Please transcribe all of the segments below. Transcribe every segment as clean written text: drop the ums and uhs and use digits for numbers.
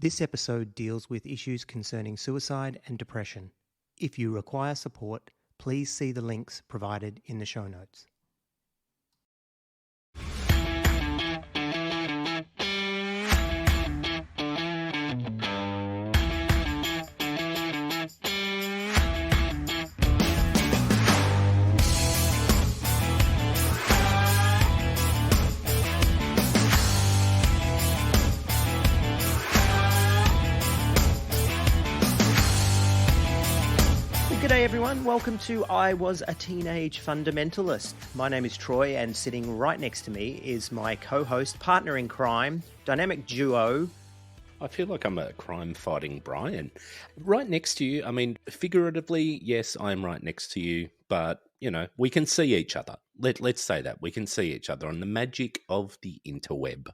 This episode deals with issues concerning suicide and depression. If you require support, please see the links provided in the show notes. G'day everyone, welcome to I Was a Teenage Fundamentalist. My name is Troy and sitting right next to me is my co-host, partner in crime, dynamic duo. I feel like I'm a crime-fighting Brian. Right next to you, I mean, figuratively, yes, I'm right next to you, but, you know, we can see each other. Let's say that. We can see each other on the magic of the interweb.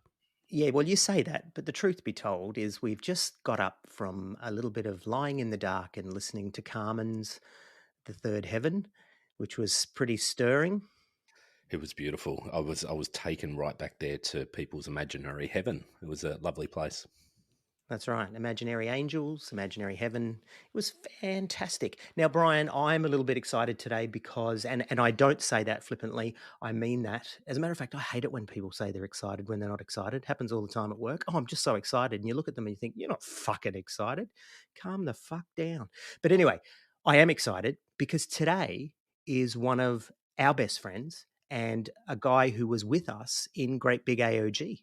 Yeah, well, you say that, but the truth be told is we've just got up from a little bit of lying in the dark and listening to Carmen's The Third Heaven, which was pretty stirring. It was beautiful. I was taken right back there to people's imaginary heaven. It was a lovely place. That's right. Imaginary angels, imaginary heaven. It was fantastic. Now, Brian, I'm a little bit excited today because, and I don't say that flippantly, I mean that. As a matter of fact, I hate it when people say they're excited when they're not excited. It happens all the time at work. Oh, I'm just so excited. And you look at them and you think, you're not fucking excited. Calm the fuck down. But anyway, I am excited because today is one of our best friends and a guy who was with us in Great Big AOG.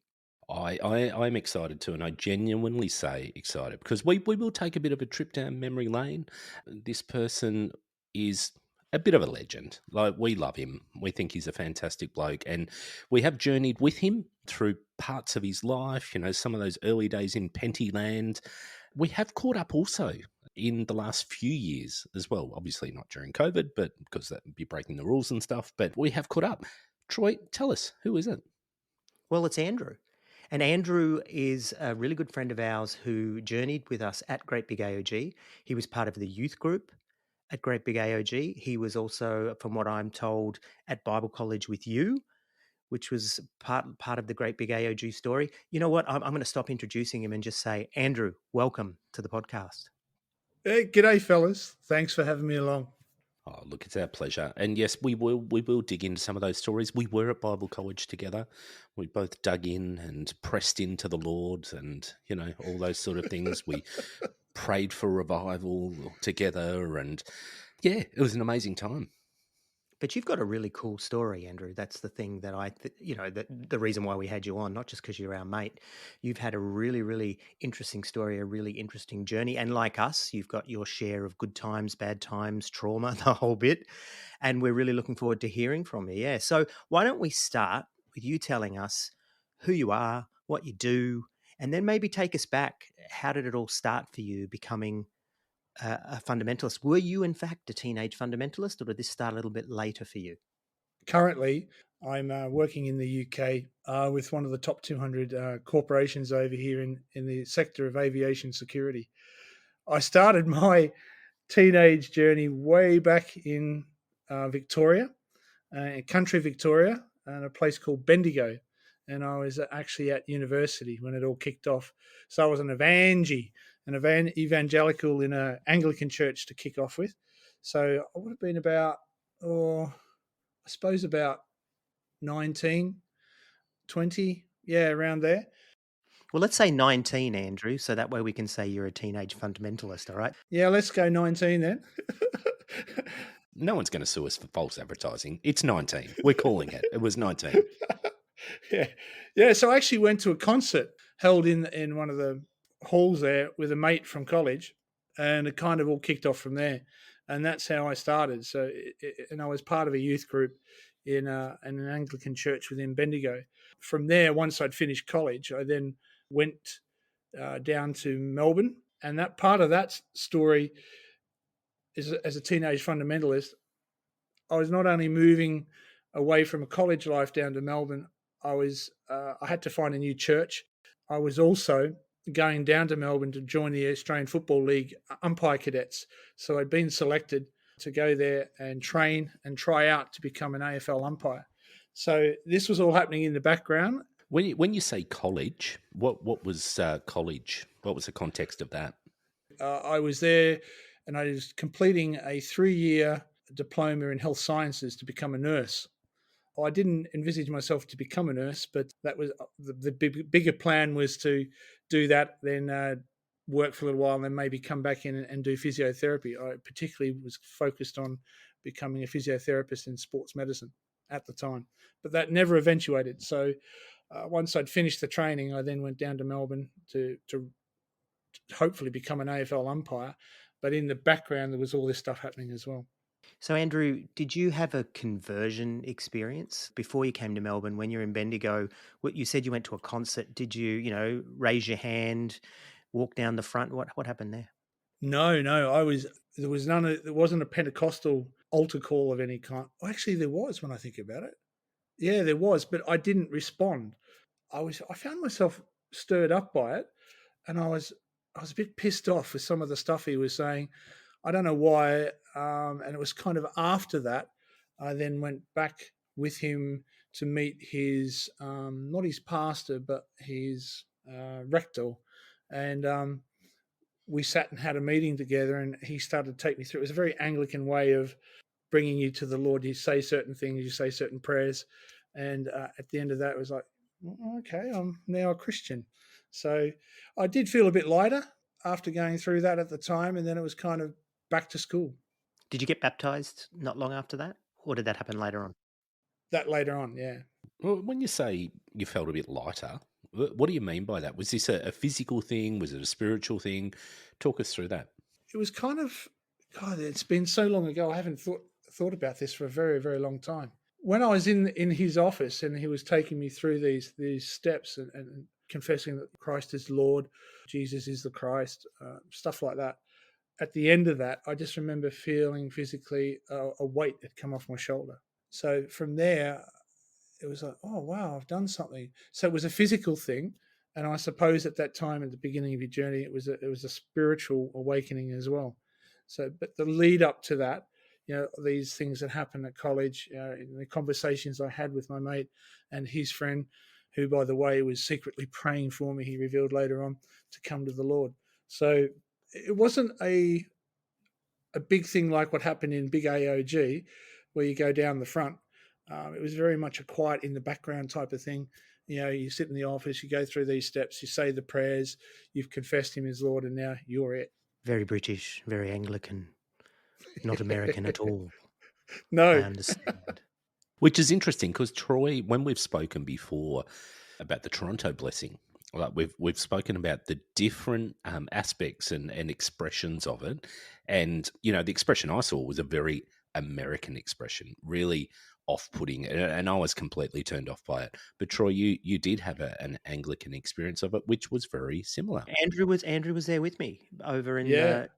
I'm excited too, and I genuinely say excited because we will take a bit of a trip down memory lane. This person is a bit of a legend. Like, we love him. We think he's a fantastic bloke, and we have journeyed with him through parts of his life, you know, some of those early days in Pentyland. We have caught up also in the last few years as well. Obviously not during COVID, but because that would be breaking the rules and stuff, but we have caught up. Troy, tell us, who is it? Well, it's Andrew. And Andrew is a really good friend of ours who journeyed with us at Great Big AOG. He was part of the youth group at Great Big AOG. He was also, from what I'm told, at Bible college with you, which was part of the Great Big AOG story. You know what? I'm going to stop introducing him and just say, Andrew, welcome to the podcast. Hey, g'day, fellas. Thanks for having me along. Oh, look, it's our pleasure. And yes, we will dig into some of those stories. We were at Bible college together. We both dug in and pressed into the Lord and, you know, all those sort of things. We prayed for revival together, and yeah, it was an amazing time. But you've got a really cool story, Andrew. That's the thing that the reason why we had you on, not just because you're our mate. You've had a really, really interesting story, a really interesting journey. And like us, you've got your share of good times, bad times, trauma, the whole bit. And we're really looking forward to hearing from you. Yeah. So why don't we start with you telling us who you are, what you do, and then maybe take us back. How did it all start for you becoming a fundamentalist? Were you, in fact, a teenage fundamentalist, or did this start a little bit later for you? Currently, I'm working in the UK with one of the top 200 corporations over here in the sector of aviation security. I started my teenage journey way back in Victoria, country Victoria, and a place called Bendigo. And I was actually at university when it all kicked off. So I was an evangelical in an Anglican church to kick off with. So I would have been about, I suppose about 19, 20, around there. Well, let's say 19, Andrew, so that way we can say you're a teenage fundamentalist, all right? Yeah, let's go 19 then. No one's going to sue us for false advertising. It's 19. We're calling it. It was 19. Yeah. So I actually went to a concert held in one of the halls there with a mate from college, and it kind of all kicked off from there. And that's how I started. So, and I was part of a youth group in an Anglican church within Bendigo. From there, once I'd finished college, I then went down to Melbourne. And that part of that story is, as a teenage fundamentalist, I was not only moving away from a college life down to Melbourne, I had to find a new church. I was also going down to Melbourne to join the Australian Football League umpire cadets. So I'd been selected to go there and train and try out to become an AFL umpire. So this was all happening in the background. When you say college, what was college? What was the context of that? I was there and I was completing a 3-year diploma in health sciences to become a nurse. I didn't envisage myself to become a nurse, but that was the bigger plan was to do that, then work for a little while, and then maybe come back in and do physiotherapy. I particularly was focused on becoming a physiotherapist in sports medicine at the time, but that never eventuated. So once I'd finished the training, I then went down to Melbourne to hopefully become an AFL umpire. But in the background, there was all this stuff happening as well. So, Andrew, did you have a conversion experience before you came to Melbourne when you're in Bendigo? What you said you went to a concert. Did you, raise your hand, walk down the front? What happened there? No, I was there was none of there wasn't a Pentecostal altar call of any kind. Well, actually, there was when I think about it. Yeah, there was, but I didn't respond. I found myself stirred up by it, and I was a bit pissed off with some of the stuff he was saying. I don't know why, and it was kind of after that I then went back with him to meet his not his pastor but his rector, and we sat and had a meeting together, and he started to take me through. It was a very Anglican way of bringing you to the Lord. You say certain things, you say certain prayers, and at the end of that, it was like, okay, I'm now a Christian. So I did feel a bit lighter after going through that at the time, and then it was kind of back to school. Did you get baptized not long after that, or did that happen later on? That later on, yeah. Well, when you say you felt a bit lighter, what do you mean by that? Was this a physical thing? Was it a spiritual thing? Talk us through that. It was kind of, God, it's been so long ago. I haven't thought about this for a very, very long time. When I was in his office and he was taking me through these steps and confessing that Christ is Lord, Jesus is the Christ, stuff like that. At the end of that, I just remember feeling physically a weight had come off my shoulder. So from there, it was like, oh wow, I've done something. So it was a physical thing, and I suppose at that time, at the beginning of your journey, it was a spiritual awakening as well. So, but the lead up to that, these things that happened at college, in the conversations I had with my mate and his friend, who by the way was secretly praying for me, he revealed later on, to come to the Lord. So it wasn't a big thing like what happened in Big AOG, where you go down the front. It was very much a quiet in the background type of thing. You sit in the office, you go through these steps, you say the prayers, you've confessed him as Lord, and now you're it. Very British, very Anglican, not American at all. I No. understand. Which is interesting because Troy, when we've spoken before about the Toronto blessing, like we've spoken about the different aspects and expressions of it, and the expression I saw was a very American expression, really off-putting, and I was completely turned off by it. But Troy, you did have an Anglican experience of it, which was very similar. Andrew was there with me over in Yeah.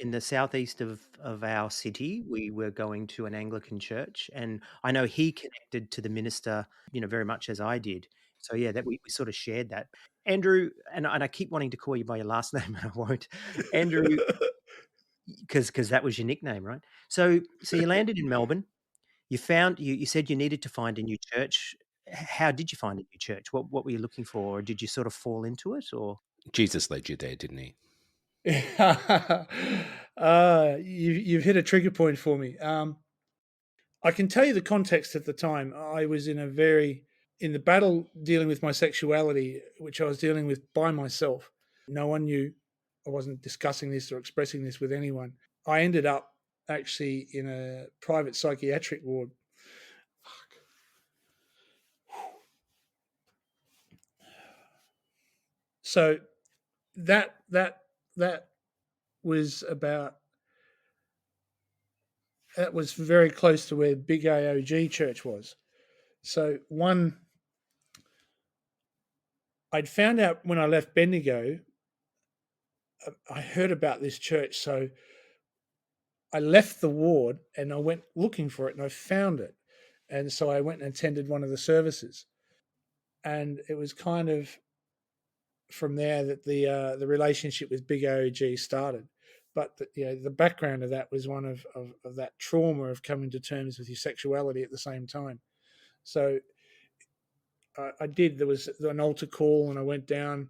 the southeast of our city. We were going to an Anglican church, and I know he connected to the minister, very much as I did. So yeah, that we sort of shared that. Andrew, and I keep wanting to call you by your last name, and I won't. Andrew, because that was your nickname, right? So you landed in Melbourne. You said you needed to find a new church. How did you find a new church? What were you looking for, or did you sort of fall into it, or? Jesus led you there, didn't he? You've hit a trigger point for me. I can tell you the context at the time. I was in the battle dealing with my sexuality, which I was dealing with by myself. No one knew. I wasn't discussing this or expressing this with anyone. I ended up actually in a private psychiatric ward. So that was about that was very close to where Big AOG Church was. So I'd found out when I left Bendigo, I heard about this church. So I left the ward and I went looking for it and I found it. And so I went and attended one of the services. And it was kind of from there that the relationship with Big AOG started. But the background of that was one of that trauma of coming to terms with your sexuality at the same time. So I did. There was an altar call, and I went down,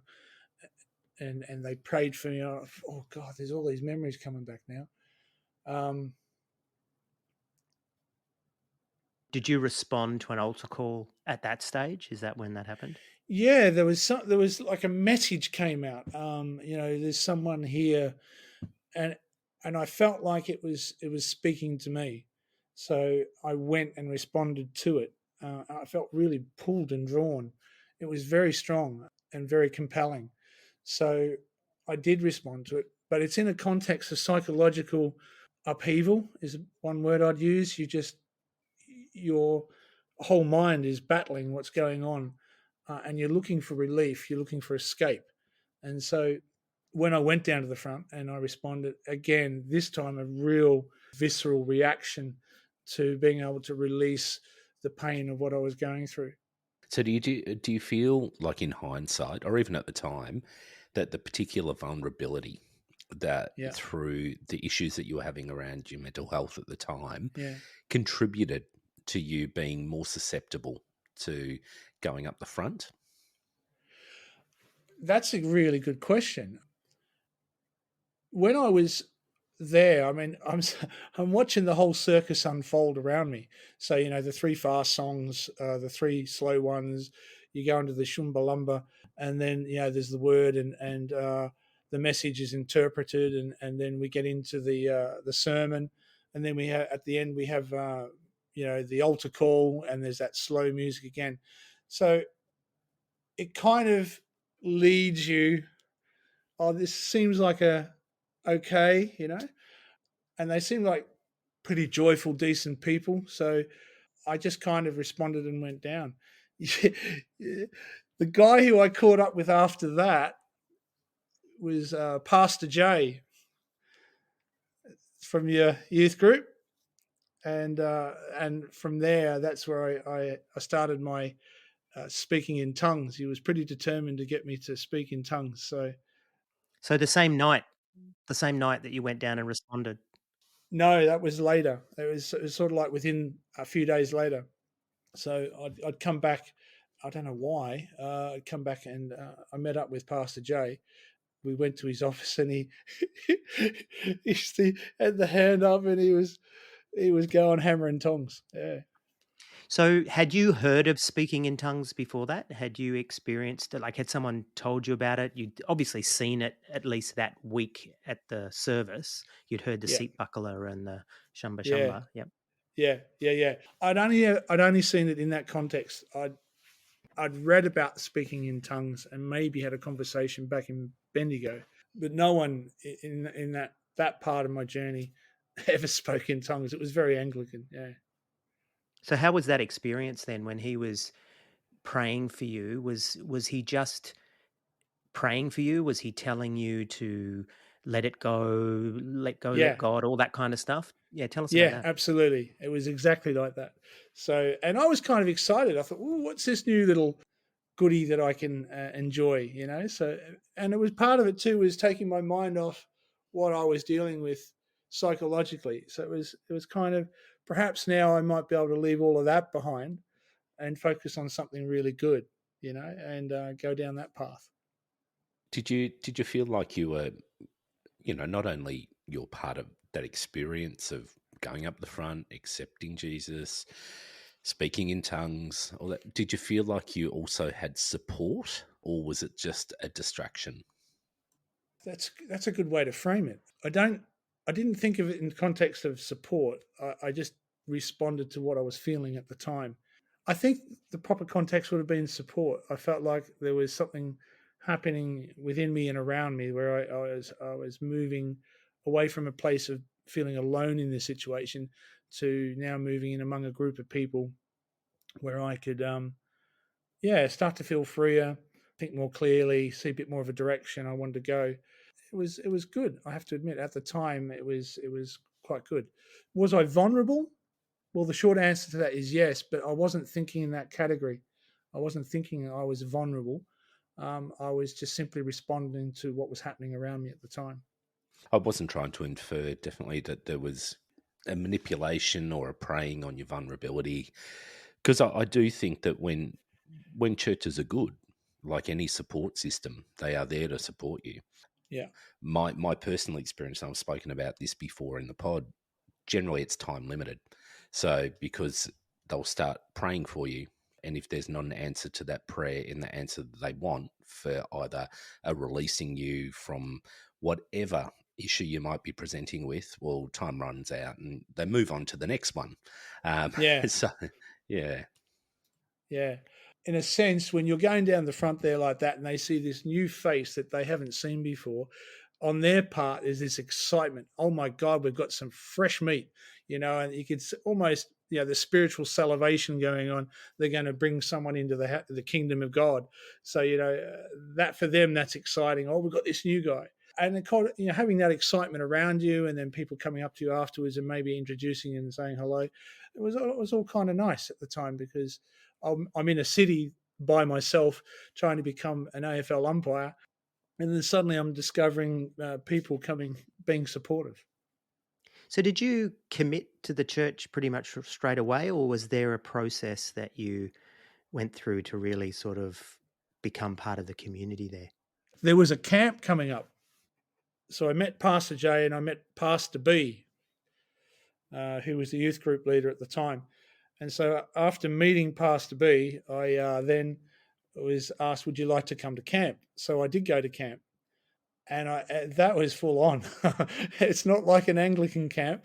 and they prayed for me. Oh God, there's all these memories coming back now. Did you respond to an altar call at that stage? Is that when that happened? Yeah, there was like a message came out. There's someone here, and I felt like it was speaking to me. So I went and responded to it. I felt really pulled and drawn. It was very strong and very compelling. So I did respond to it, but it's in a context of psychological upheaval is one word I'd use. Your whole mind is battling what's going on, and you're looking for relief. You're looking for escape, and so when I went down to the front and I responded again, this time a real visceral reaction to being able to release the pain of what I was going through. So do you feel like in hindsight, or even at the time, that the particular vulnerability that Yeah, through the issues that you were having around your mental health at the time yeah. contributed to you being more susceptible to going up the front? That's a really good question. When I was there, I mean, I'm watching the whole circus unfold around me. So the three fast songs, the three slow ones. You go into the shumbalumba, and then there's the word, and the message is interpreted, and then we get into the sermon, and then at the end we have the altar call, and there's that slow music again. So it kind of leads you. Oh, this seems like a okay, and they seem like pretty joyful, decent people. So I just kind of responded and went down. The guy who I caught up with after that was Pastor Jay from your youth group, and from there, that's where I started my speaking in tongues. He was pretty determined to get me to speak in tongues. So So the same night that you went down and responded. no, that was later. It was sort of like within a few days later. So I'd come back. I don't know why. I'd come back and I met up with Pastor Jay. We went to his office and he he had the hand up and he was going hammer and tongs. Yeah. So had you heard of speaking in tongues before that? Had you experienced it? Like, had someone told you about it? You'd obviously seen it at least that week at the service. You'd heard the Yeah. seat buckler and the shumba Yeah. shumba. Yep. Yeah. I'd only seen it in that context. I'd read about speaking in tongues and maybe had a conversation back in Bendigo, but no one in that part of my journey ever spoke in tongues. It was very Anglican. Yeah. So how was that experience then when he was praying for you? Was he just praying for you? Was he telling you to let go, let Yeah. God, all that kind of stuff? Yeah, tell us about Yeah, that. absolutely. It was exactly like that. So, and I was kind of excited. I thought, "Ooh, what's this new little goodie that I can enjoy?" So, and it was part of it too was taking my mind off what I was dealing with psychologically. So it was kind of perhaps now I might be able to leave all of that behind and focus on something really good, and go down that path. Did you feel like you were, not only you're part of that experience of going up the front, accepting Jesus, speaking in tongues, all that, did you feel like you also had support, or was it just a distraction? That's a good way to frame it. I didn't think of it in context of support. I just responded to what I was feeling at the time. I think the proper context would have been support. I felt like there was something happening within me and around me where I was moving away from a place of feeling alone in this situation to now moving in among a group of people where I could start to feel freer, think more clearly, see a bit more of a direction I wanted to go. It was good. I have to admit, at the time, it was quite good. Was I vulnerable? Well, the short answer to that is yes, but I wasn't thinking in that category. I wasn't thinking I was vulnerable. I was just simply responding to what was happening around me at the time. I wasn't trying to infer definitely that there was a manipulation or a preying on your vulnerability, because I do think that when when churches are good, like any support system, they are there to support you. Yeah. My personal experience, and I've spoken about this before in the pod, generally it's time limited. So because they'll start praying for you, and if there's not an answer to that prayer in the answer that they want for either releasing you from whatever issue you might be presenting with, well, time runs out and they move on to the next one. Yeah. So, yeah. Yeah. In a sense, when you're going down the front there like that and they see this new face that they haven't seen before, on their part is this excitement. Oh my God, we've got some fresh meat, and you could almost, the spiritual salivation going on. They're going to bring someone into the kingdom of God. So, that for them, that's exciting. Oh, we've got this new guy. And having that excitement around you, and then people coming up to you afterwards and maybe introducing you and saying hello, it was all kind of nice at the time, because I'm in a city by myself trying to become an AFL umpire, and then suddenly I'm discovering people being supportive. So did you commit to the church pretty much straight away, or was there a process that you went through to really sort of become part of the community there? There was a camp coming up, so I met Pastor J and I met Pastor B, who was the youth group leader at the time. And so after meeting Pastor B, I then was asked, "Would you like to come to camp?" So I did go to camp, and that was full on. It's not like an Anglican camp.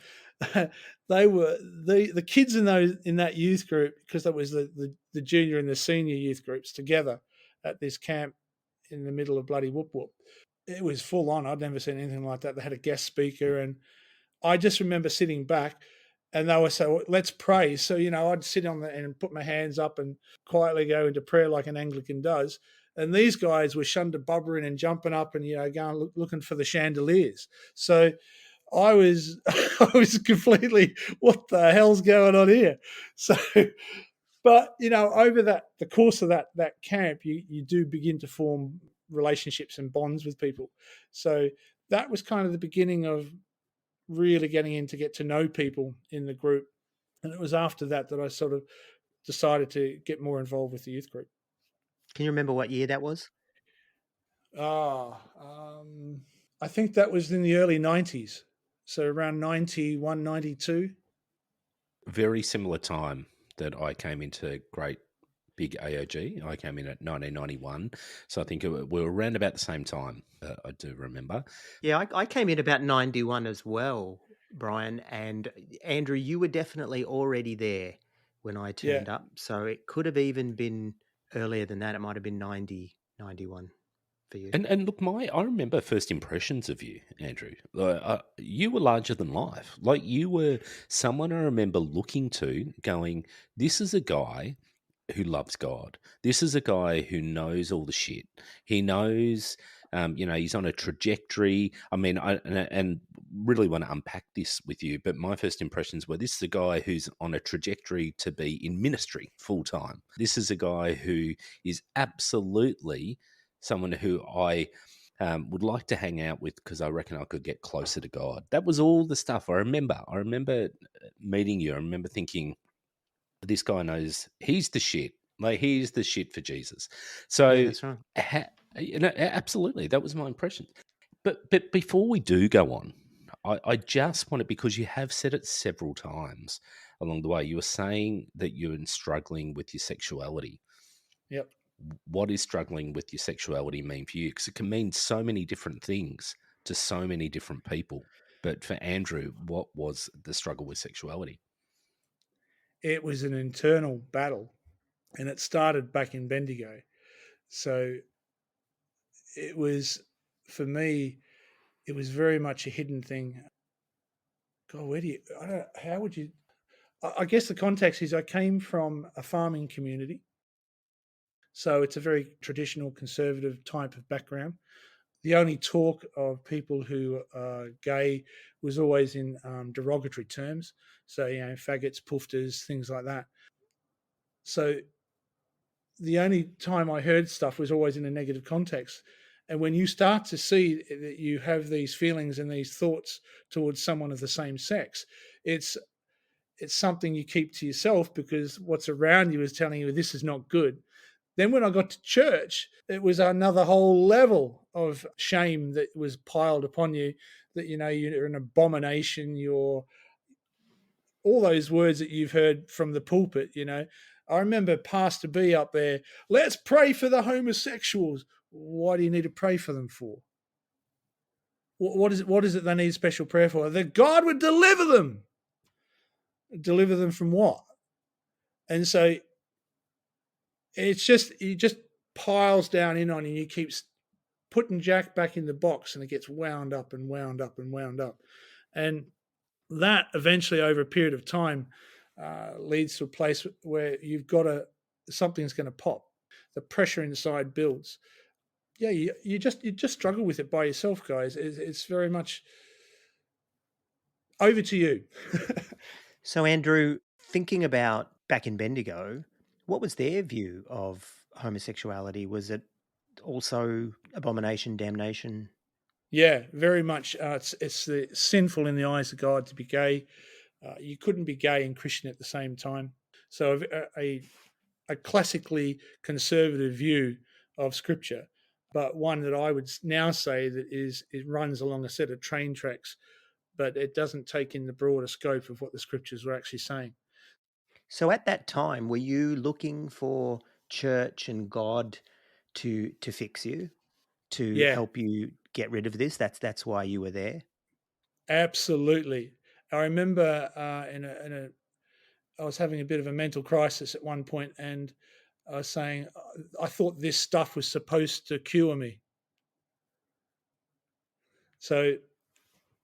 They were the kids in that youth group, because that was the junior and the senior youth groups together at this camp in the middle of bloody whoop whoop. It was full on. I'd never seen anything like that. They had a guest speaker, and I just remember sitting back, and they were saying, well, "Let's pray." So I'd sit on and put my hands up and quietly go into prayer like an Anglican does. And these guys were shundabubbering and jumping up and going looking for the chandeliers. So I was I was completely, what the hell's going on here? So, but over the course of that camp, you do begin to form relationships and bonds with people. So that was kind of the beginning of really getting in to get to know people in the group. And it was after that I sort of decided to get more involved with the youth group. Can you remember what year that was? Ah, I think that was in the early 90s. So around 91, 92. Very similar time that I came into Great Big AOG. I came in at 1991. So I think we were around about the same time, I do remember. Yeah, I came in about 91 as well, Brian. And Andrew, you were definitely already there when I Yeah. turned up. So it could have even been earlier than that. It might have been 90, 91 for you. And look, I remember first impressions of you, Andrew. You were larger than life. Like, you were someone I remember looking to, going, "This is a guy who loves God. This is a guy who knows all the shit. He knows, he's on a trajectory." I mean, and really want to unpack this with you, but my first impressions were, this is a guy who's on a trajectory to be in ministry full time. This is a guy who is absolutely someone who I would like to hang out with, because I reckon I could get closer to God. That was all the stuff I remember. I remember meeting you. I remember thinking, this guy knows he's the shit. Like, he's the shit for Jesus. Yeah, So, that's right. absolutely, that was my impression. But before we do go on, I just want to, because you have said it several times along the way, you were saying that you're struggling with your sexuality. Yep. What is struggling with your sexuality mean for you? Because it can mean so many different things to so many different people. But for Andrew, what was the struggle with sexuality? It was an internal battle, and it started back in Bendigo. So it was, for me, it was very much a hidden thing. God, how would you, I guess the context is I came from a farming community. So it's a very traditional conservative type of background. The only talk of people who are gay was always in derogatory terms. So, faggots, poofters, things like that. So the only time I heard stuff was always in a negative context. And when you start to see that you have these feelings and these thoughts towards someone of the same sex, it's something you keep to yourself, because what's around you is telling you this is not good. Then when I got to church, it was another whole level of shame that was piled upon you, that, you're an abomination, you're all those words that you've heard from the pulpit. I remember Pastor B up there, let's pray for the homosexuals. Why do you need to pray for them for? What is it they need special prayer for? That God would deliver them. Deliver them from what? And so it just piles down in on you. You keep putting Jack back in the box, and it gets wound up and wound up and wound up. And that eventually, over a period of time, leads to a place where something's going to pop. The pressure inside builds. Yeah, you just struggle with it by yourself, guys. It's very much over to you. So, Andrew, thinking about back in Bendigo, what was their view of homosexuality? Was it also abomination, damnation? Yeah, very much. It's sinful in the eyes of God to be gay. You couldn't be gay and Christian at the same time. So a classically conservative view of Scripture, but one that I would now say that it runs along a set of train tracks, but it doesn't take in the broader scope of what the Scriptures were actually saying. So, at that time, were you looking for church and God to fix you, to Yeah, help you get rid of this? That's why you were there. absolutely. I remember I was having a bit of a mental crisis at one point, and I was saying I thought this stuff was supposed to cure me. So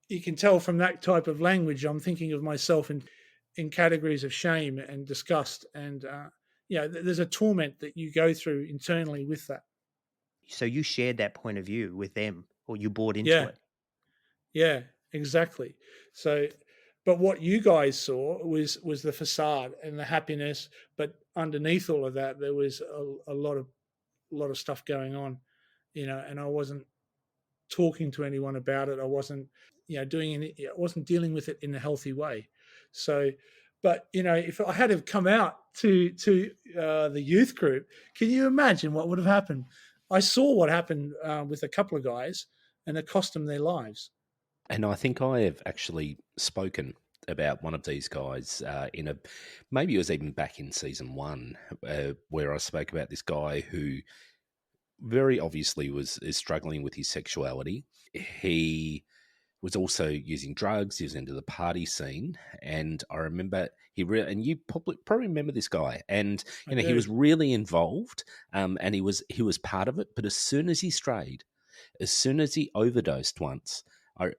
you can tell from that type of language, I'm thinking of myself in categories of shame and disgust, and there's a torment that you go through internally with that. So you shared that point of view with them, or you bought into Yeah, it. yeah, exactly. So, but what you guys saw was the facade and the happiness, but underneath all of that, there was a lot of stuff going on, and I wasn't talking to anyone about it. I wasn't, doing it. I wasn't dealing with it in a healthy way. So, but if I had have come out to the youth group, can you imagine what would have happened? I saw what happened with a couple of guys, and it cost them their lives. And I think I have actually spoken about one of these guys maybe it was even back in season one, where I spoke about this guy who very obviously is struggling with his sexuality. He was also using drugs. He was into the party scene, and I remember and you probably remember this guy, and I he do. was really involved, and he was part of it. But as soon as he strayed, as soon as he overdosed once,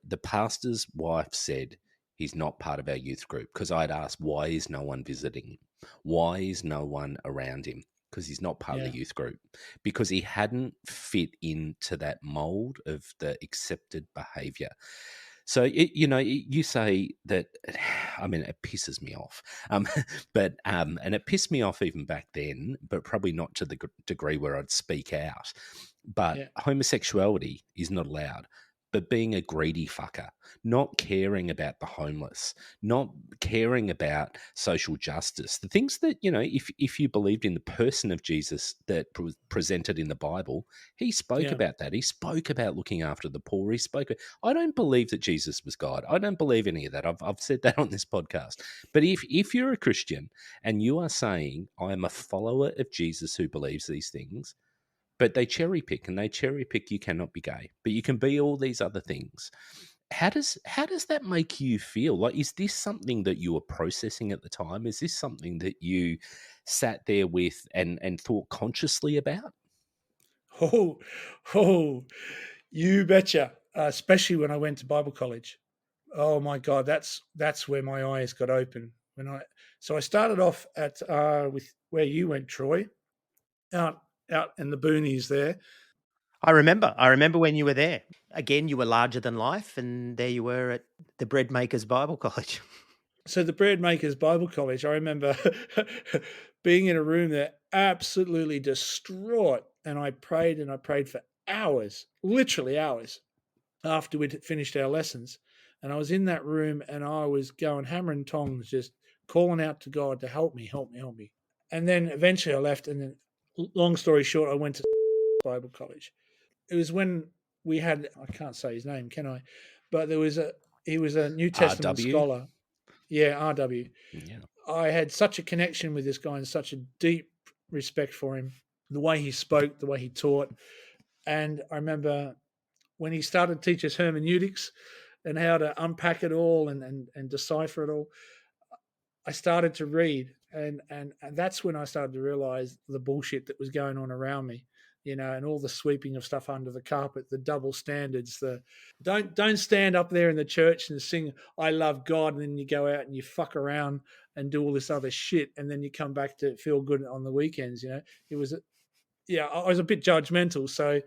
the pastor's wife said he's not part of our youth group, because I'd asked, why is no one visiting him? Why is no one around him? Because he's not part of Yeah, the youth group, because he hadn't fit into that mold of the accepted behavior. So you say that. I mean, it pisses me off, but and it pissed me off even back then, but probably not to the degree where I'd speak out. But yeah, homosexuality is not allowed. But being a greedy fucker, not caring about the homeless, not caring about social justice, the things that, if you believed in the person of Jesus that was presented in the Bible, he spoke yeah, about that. He spoke about looking after the poor. He spoke. I don't believe that Jesus was God. I don't believe any of that. I've said that on this podcast. But if you're a Christian and you are saying, I am a follower of Jesus who believes these things, but they cherry pick, and they cherry pick, you cannot be gay, but you can be all these other things. How does that make you feel? Like, is this something that you were processing at the time? Is this something that you sat there with and thought consciously about? oh, oh, you betcha. Especially when I went to Bible college. Oh my God, that's where my eyes got open. So I started off at with where you went, Troy, out in the boonies there. I remember when you were there. Again, you were larger than life, and there you were at the Bread Makers Bible College. So the Bread Makers Bible College, I remember being in a room there, absolutely distraught, and I prayed for hours, literally hours, after we'd finished our lessons. And I was in that room, and I was going hammer and tongs, just calling out to God to help me, help me, help me. And then eventually I left, and then long story short, I went to Bible college. It was when we had, I can't say his name, can I? But he was a New Testament RW? scholar. Yeah, RW. Yeah. I had such a connection with this guy and such a deep respect for him, the way he spoke, the way he taught. And I remember when he started to teach us hermeneutics and how to unpack it all and decipher it all, I started to read. And that's when I started to realize the bullshit that was going on around me, and all the sweeping of stuff under the carpet, the double standards, the don't stand up there in the church and sing I love God, and then you go out and you fuck around and do all this other shit, and then you come back to feel good on the weekends. It was, I was a bit judgmental, so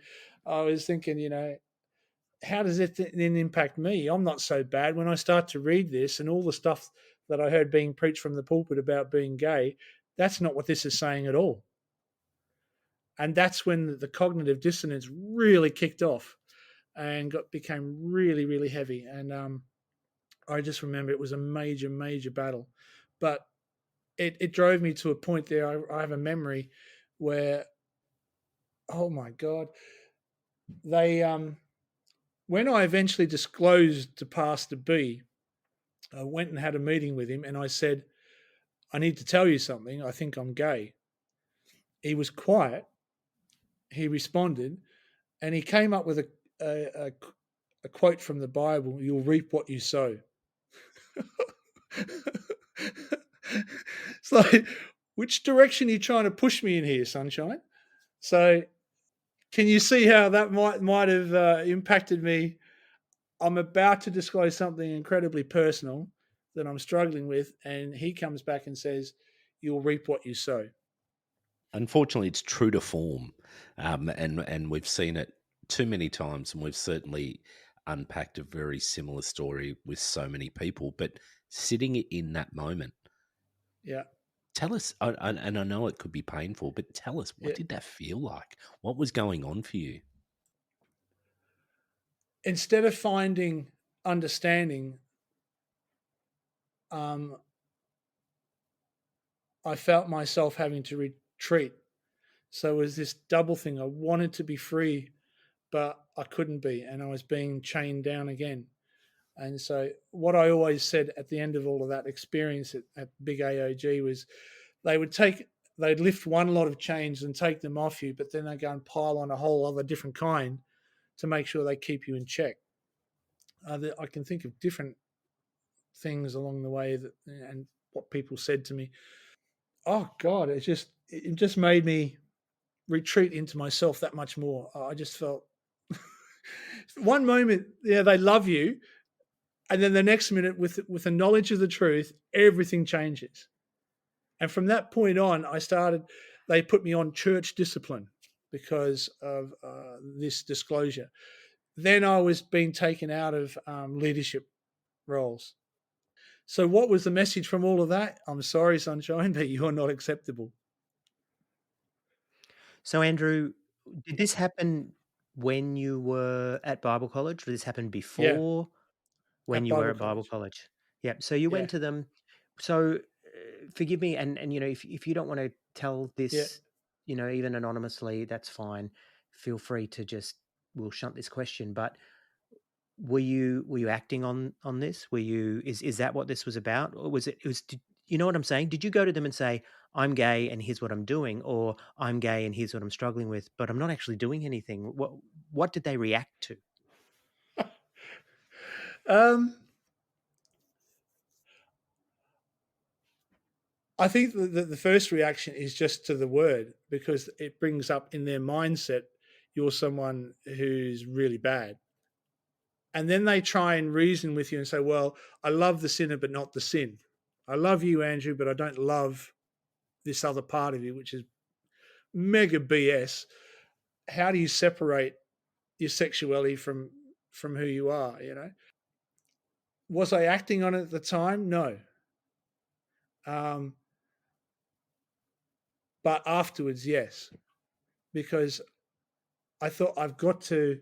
I was thinking, how does it then impact me? I'm not so bad. When I start to read this and all the stuff that I heard being preached from the pulpit about being gay, that's not what this is saying at all. And that's when the cognitive dissonance really kicked off and became really, really heavy. And I just remember it was a major, major battle. But it drove me to a point there. I have a memory where, oh my God, they when I eventually disclosed to Pastor B, I went and had a meeting with him and I said, I need to tell you something. I think I'm gay. He was quiet. He responded and he came up with a quote from the Bible: "You'll reap what you sow." It's like, which direction are you trying to push me in here, sunshine? So, can you see how that might have impacted me? I'm about to disclose something incredibly personal that I'm struggling with, and he comes back and says, "You'll reap what you sow." Unfortunately, it's true to form, and we've seen it too many times, and we've certainly unpacked a very similar story with so many people. But sitting in that moment, Yeah, tell us, and I know it could be painful, but tell us, what yeah. did that feel like? What was going on for you? Instead of finding understanding, um, I felt myself having to retreat. So it was this double thing. I wanted to be free, but I couldn't be, and I was being chained down again. And so, what I always said at the end of all of that experience at Big AOG was, they would they'd lift one lot of chains and take them off you, but then they go and pile on a whole other different kind to make sure they keep you in check. I can think of different things along the way and what people said to me. Oh God, it just made me retreat into myself that much more. I just felt one moment, yeah, they love you, and then the next minute, with the knowledge of the truth, everything changes. And from that point on, they put me on church discipline because of this disclosure. Then I was being taken out of leadership roles. So, what was the message from all of that? I'm sorry, sunshine, but you're not acceptable. So, Andrew, did this happen when you were at Bible college? Did this happen Yeah, before when at you were Bible at Bible college. college? Yeah. So you Yeah, went to them. So forgive me, and if you don't want to tell yeah. this, even anonymously, that's fine. Feel free to just we'll shunt this question. But were you acting on this? Were you is that what this was about, or was it was? You know what I'm saying? Did you go to them and say, "I'm gay and here's what I'm doing," or "I'm gay and here's what I'm struggling with, but I'm not actually doing anything"? What did they react to? Um, I think the first reaction is just to the word, because it brings up in their mindset, you're someone who's really bad. And then they try and reason with you and say, well, I love the sinner, but not the sin. I love you, Andrew, but I don't love this other part of you, which is mega BS. How do you separate your sexuality from who you are? Was I acting on it at the time? No. Um, but afterwards, yes, because I thought I've got to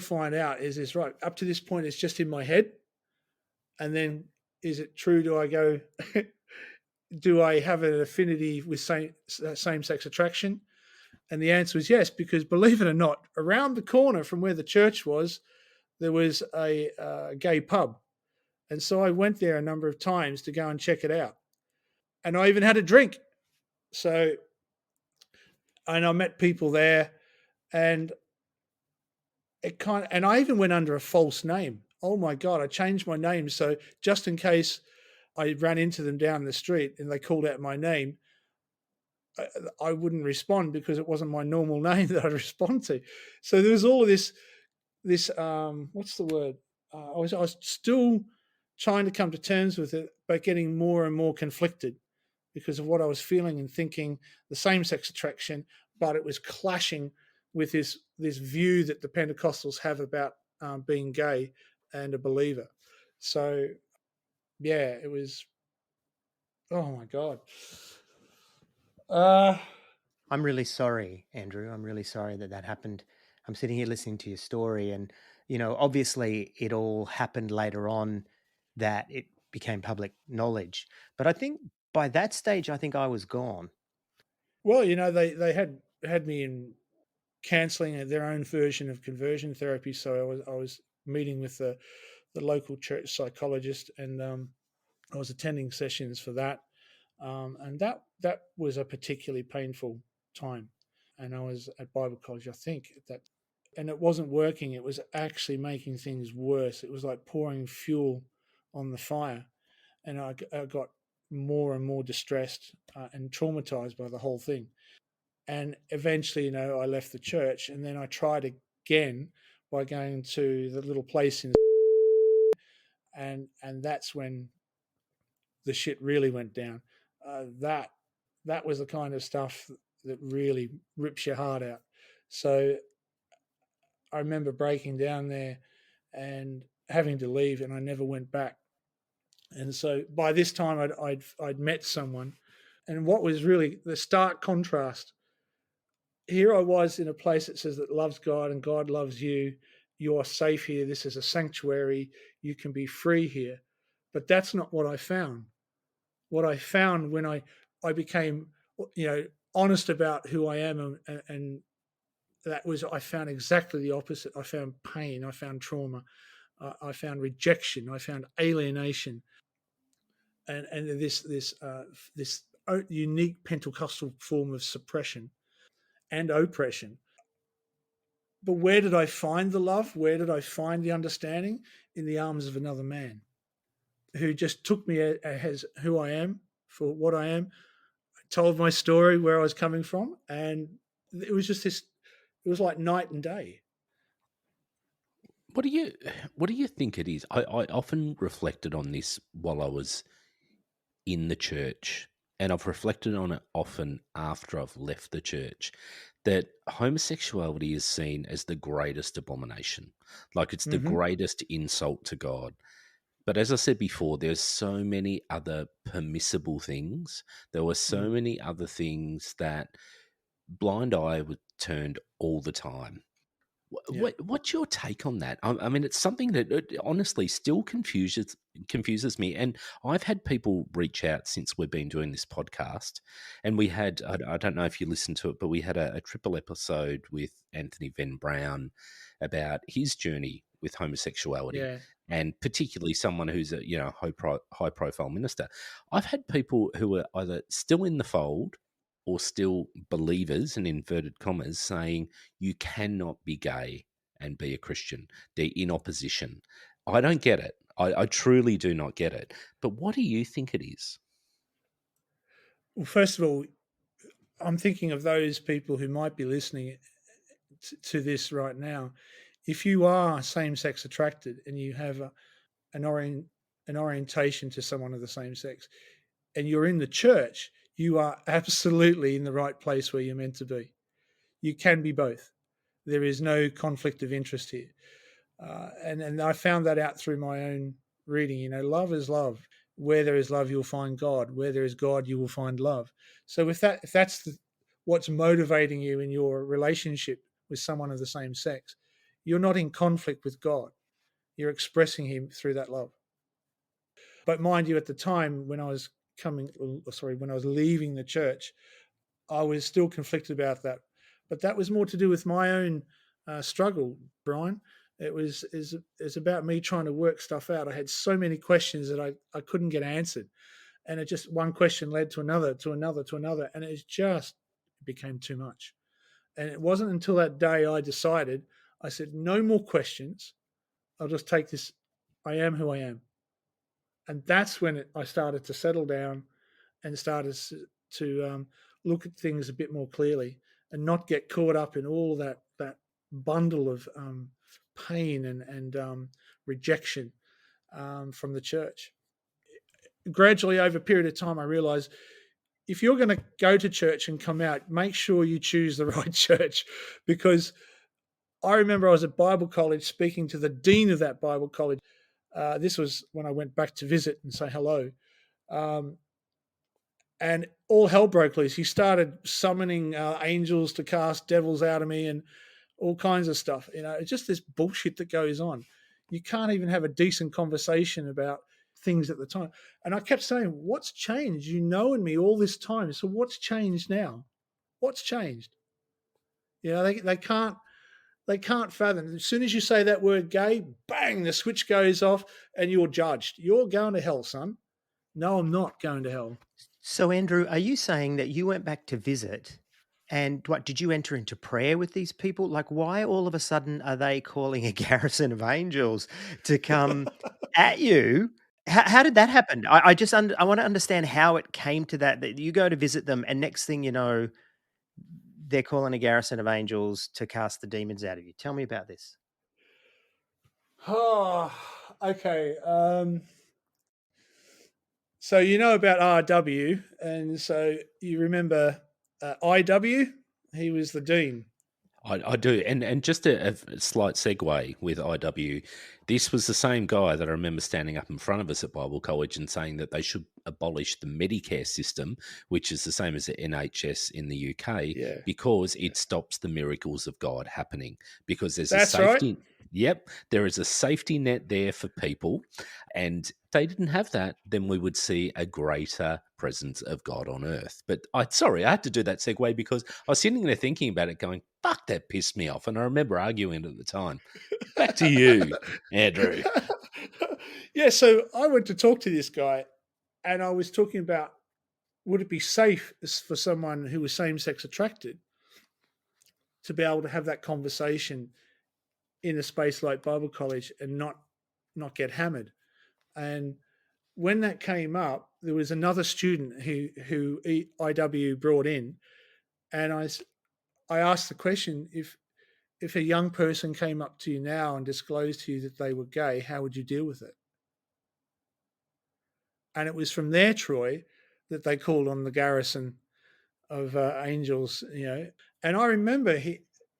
find out, is this right? Up to this point, it's just in my head. And then is it true? Do I go do I have an affinity with same-sex attraction? And the answer was yes, because believe it or not, around the corner from where the church was, there was a gay pub. And so I went there a number of times to go and check it out. And I even had a drink. So, and I met people there, and and I even went under a false name. Oh my God, I changed my name. So just in case I ran into them down the street and they called out my name, I wouldn't respond because it wasn't my normal name that I'd respond to. So there was all of this what's the word? I was still trying to come to terms with it, but getting more and more conflicted because of what I was feeling and thinking, the same-sex attraction, but it was clashing with this view that the Pentecostals have about being gay and a believer. So yeah, it was. Oh my God. I'm really sorry, Andrew. I'm really sorry that that happened. I'm sitting here listening to your story, and obviously, it all happened later on that it became public knowledge. But I think by that stage, I think I was gone. Well, they had me in cancelling their own version of conversion therapy. So I was meeting with the local church psychologist, and I was attending sessions for that, and that was a particularly painful time. And I was at Bible college, I think, at that, and it wasn't working. It was actually making things worse. It was like pouring fuel on the fire, and I got more and more distressed and traumatized by the whole thing. And eventually, I left the church, and then I tried again by going to the little place in, and that's when the shit really went down. That was the kind of stuff that really rips your heart out. So I remember breaking down there and having to leave, and I never went back. And so by this time, I'd met someone, and what was really the stark contrast, here I was in a place that says that loves God and God loves you. You're safe here. This is a sanctuary. You can be free here. But that's not what I found. What I found when I became, honest about who I am, and that was, I found exactly the opposite. I found pain. I found trauma. I found rejection. I found alienation, and this unique Pentecostal form of suppression and oppression. But where did I find the love? Where did I find the understanding? In the arms of another man who just took me as who I am, for what I am, told my story, where I was coming from, and it was just this. It was like night and day. What do you think it is? I often reflected on this while I was in the church, and I've reflected on it often after I've left the church, that homosexuality is seen as the greatest abomination. Like it's the Mm-hmm. greatest insult to God. But as I said before, there's so many other permissible things. There were so Mm. many other things that blind eye was turned all the time. Yeah. What's your take on that? I mean, it's something that honestly still confuses me. And I've had people reach out since we've been doing this podcast, and we had I don't know if you listened to it, but we had a triple episode with Anthony Venn Brown about his journey with homosexuality, Yeah. and particularly someone who's a high profile minister. I've had people who are either still in the fold or still believers in inverted commas saying you cannot be gay and be a Christian. They're in opposition. I don't get it. I truly do not get it. But what do you think it is? Well, first of all, I'm thinking of those people who might be listening to this right now. If you are same-sex attracted and you have an orientation to someone of the same sex, and you're in the church, you are absolutely in the right place where you're meant to be. You can be both. There is no conflict of interest here. And I found that out through my own reading. Love is love. Where there is love, you'll find God. Where there is God, you will find love. So if that's what's motivating you in your relationship with someone of the same sex, you're not in conflict with God. You're expressing Him through that love. But mind you, at the time when I was when I was leaving the church, I was still conflicted about that. But that was more to do with my own struggle, Brian. It was is about me trying to work stuff out. I had so many questions that I couldn't get answered, and it just one question led to another, to another, to another, and it became too much. And it wasn't until that day I decided. I said, no more questions. I'll just take this. I am who I am, and that's when I started to settle down and started to look at things a bit more clearly and not get caught up in all that bundle of pain and rejection from the church. Gradually, over a period of time, I realized if you're going to go to church and come out, make sure you choose the right church, because I remember I was at Bible college speaking to the dean of that Bible college. This was when I went back to visit and say hello. And all hell broke loose. He started summoning angels to cast devils out of me and all kinds of stuff. It's just this bullshit that goes on. You can't even have a decent conversation about things at the time. And I kept saying, what's changed? You know me all this time. So what's changed now? What's changed? They can't fathom. As soon as you say that word gay, bang, the switch goes off and you're judged. You're going to hell, son. No, I'm not going to hell. So, Andrew, are you saying that you went back to visit and what did you enter into prayer with these people? Like, why all of a sudden are they calling a garrison of angels to come at you? How did that happen? I want to understand how it came to that you go to visit them and next thing you know, they're calling a garrison of angels to cast the demons out of you. Tell me about this. Oh, okay. So you know about RW, and so you remember IW? He was the dean. I do, and just a slight segue with IW. This was the same guy that I remember standing up in front of us at Bible College and saying that they should abolish the Medicare system, which is the same as the NHS in the UK, Yeah. because it stops the miracles of God happening. Because there's That's a right. safety. Yep, there is a safety net there for people, and if they didn't have that, then we would see a greater presence of God on earth. But I had to do that segue because I was sitting there thinking about it, going, "Fuck, that pissed me off," and I remember arguing it at the time. Back to you, Andrew. Yeah, so I went to talk to this guy, and I was talking about would it be safe for someone who was same-sex attracted to be able to have that conversation in a space like Bible college and not get hammered. And when that came up, there was another student who IW brought in, and I asked the question, if a young person came up to you now and disclosed to you that they were gay, how would you deal with it? And it was from there, Troy, that they called on the garrison of angels, And I remember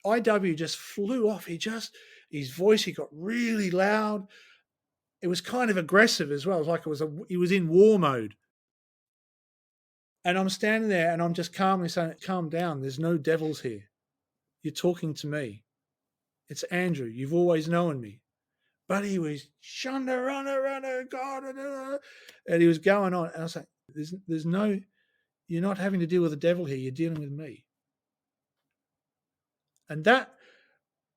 IW just flew off. His voice, he got really loud. It was kind of aggressive as well. It was like he was in war mode. And I'm standing there and I'm just calmly saying, calm down. There's no devils here. You're talking to me. It's Andrew. You've always known me. But he was shunda runner, God, and he was going on. And I was like, there's no, you're not having to deal with the devil here. You're dealing with me. And that,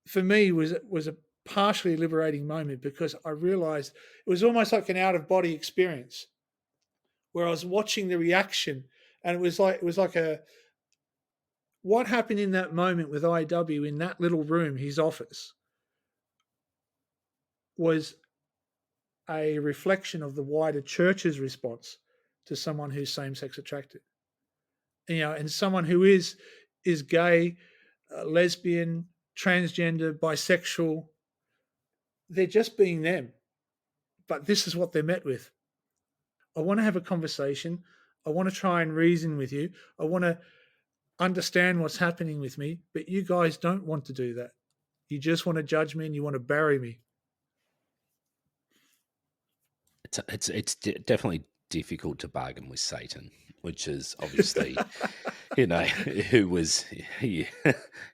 for me, was a partially liberating moment, because I realized it was almost like an out of body experience where I was watching the reaction, and it was like what happened in that moment with IW in that little room, his office, was a reflection of the wider church's response to someone who's same-sex attracted. And someone who is gay, lesbian, transgender, bisexual, they're just being them. But this is what they're met with. I want to have a conversation. I want to try and reason with you. I want to understand what's happening with me, but you guys don't want to do that. You just want to judge me and you want to bury me. It's definitely difficult to bargain with Satan. which is obviously, who was he,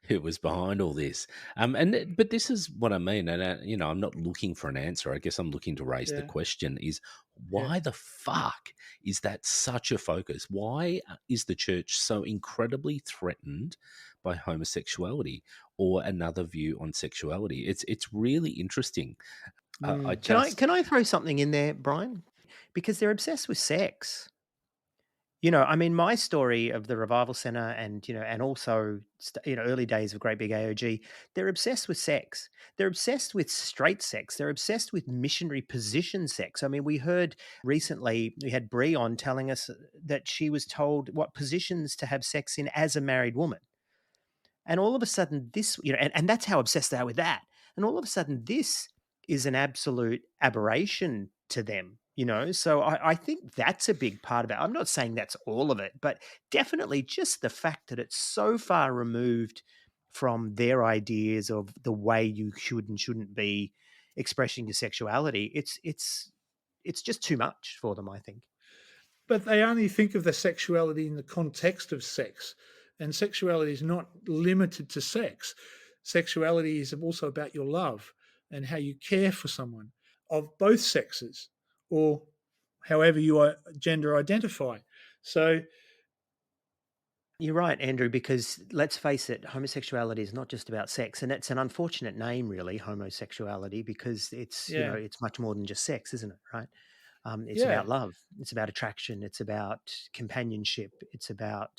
who was behind all this. But this is what I mean, and I'm not looking for an answer. I guess I'm looking to raise the Yeah, question: is yeah. why the fuck is that such a focus? Why is the church so incredibly threatened by homosexuality or another view on sexuality? It's really interesting. I Mm. just Can I throw something in there, Brian? Because they're obsessed with sex. I mean, my story of the Revival Center and, and also, early days of Great Big AOG, they're obsessed with sex. They're obsessed with straight sex. They're obsessed with missionary position sex. I mean, we heard recently, we had Brie on telling us that she was told what positions to have sex in as a married woman. And all of a sudden, this, and that's how obsessed they are with that. And all of a sudden, this is an absolute aberration to them, So I think that's a big part of it. I'm not saying that's all of it, but definitely just the fact that it's so far removed from their ideas of the way you should and shouldn't be expressing your sexuality. It's just too much for them, I think. But they only think of the sexuality in the context of sex. And sexuality is not limited to sex. Sexuality is also about your love and how you care for someone of both sexes or however you gender identify. So, You're right, Andrew, because let's face it, homosexuality is not just about sex. And it's an unfortunate name, really, homosexuality, because yeah, it's much more than just sex, isn't it? Right. It's yeah. about love. It's about attraction. It's about companionship. It's about,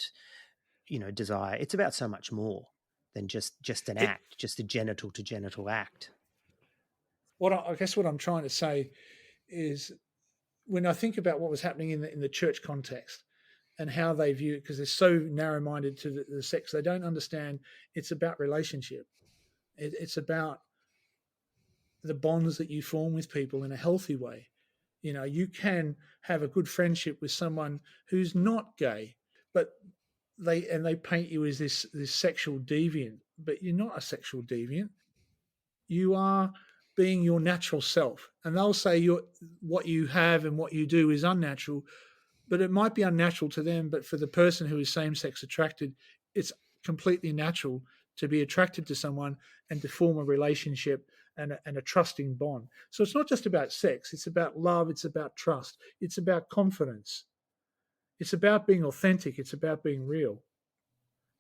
desire. It's about so much more than just an It, act, just a genital to genital act. I guess what I'm trying to say is when I think about what was happening in the church context and how they view it, because they're so narrow minded to the sex, they don't understand it's about relationship. It's about the bonds that you form with people in a healthy way. You can have a good friendship with someone who's not gay, but they paint you as this sexual deviant, but you're not a sexual deviant. You are being your natural self, and they'll say what you have and what you do is unnatural, but it might be unnatural to them. But for the person who is same sex attracted, it's completely natural to be attracted to someone and to form a relationship and a trusting bond. So it's not just about sex, it's about love, it's about trust, it's about confidence, it's about being authentic, it's about being real.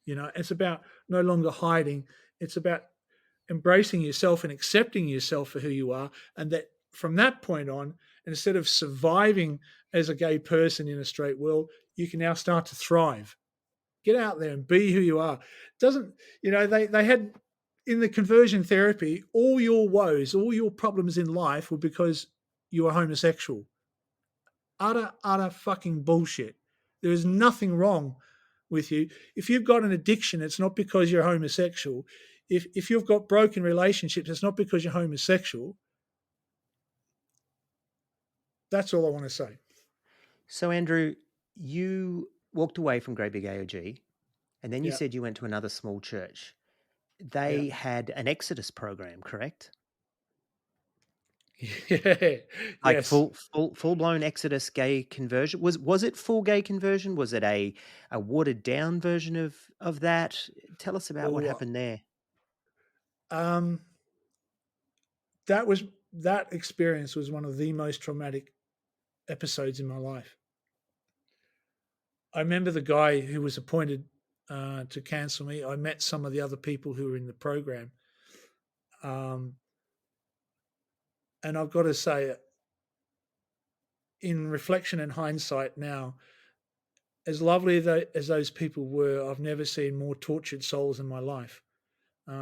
It's about no longer hiding, it's about embracing yourself and accepting yourself for who you are. And that from that point on, instead of surviving as a gay person in a straight world, you can now start to thrive. Get out there and be who you are. Doesn't, they had in the conversion therapy, all your woes, all your problems in life were because you were homosexual. Utter fucking bullshit. There is nothing wrong with you. If you've got an addiction, it's not because you're homosexual. If you've got broken relationships, it's not because you're homosexual. That's all I want to say. So, Andrew, you walked away from Great Big AOG, and then you Yeah. said you went to another small church. Yeah. They had an Exodus program, correct? Yeah. Like Yes. full blown Exodus gay conversion. Was it full gay conversion? Was it a watered down version of that? Tell us about what Oh, happened there. um, that was that experience was one of the most traumatic episodes in my life. I remember the guy who was appointed to cancel me. I met some of the other people who were in the program, um, and I've got to say, in reflection and hindsight now, as lovely as those people were, I've never seen more tortured souls in my life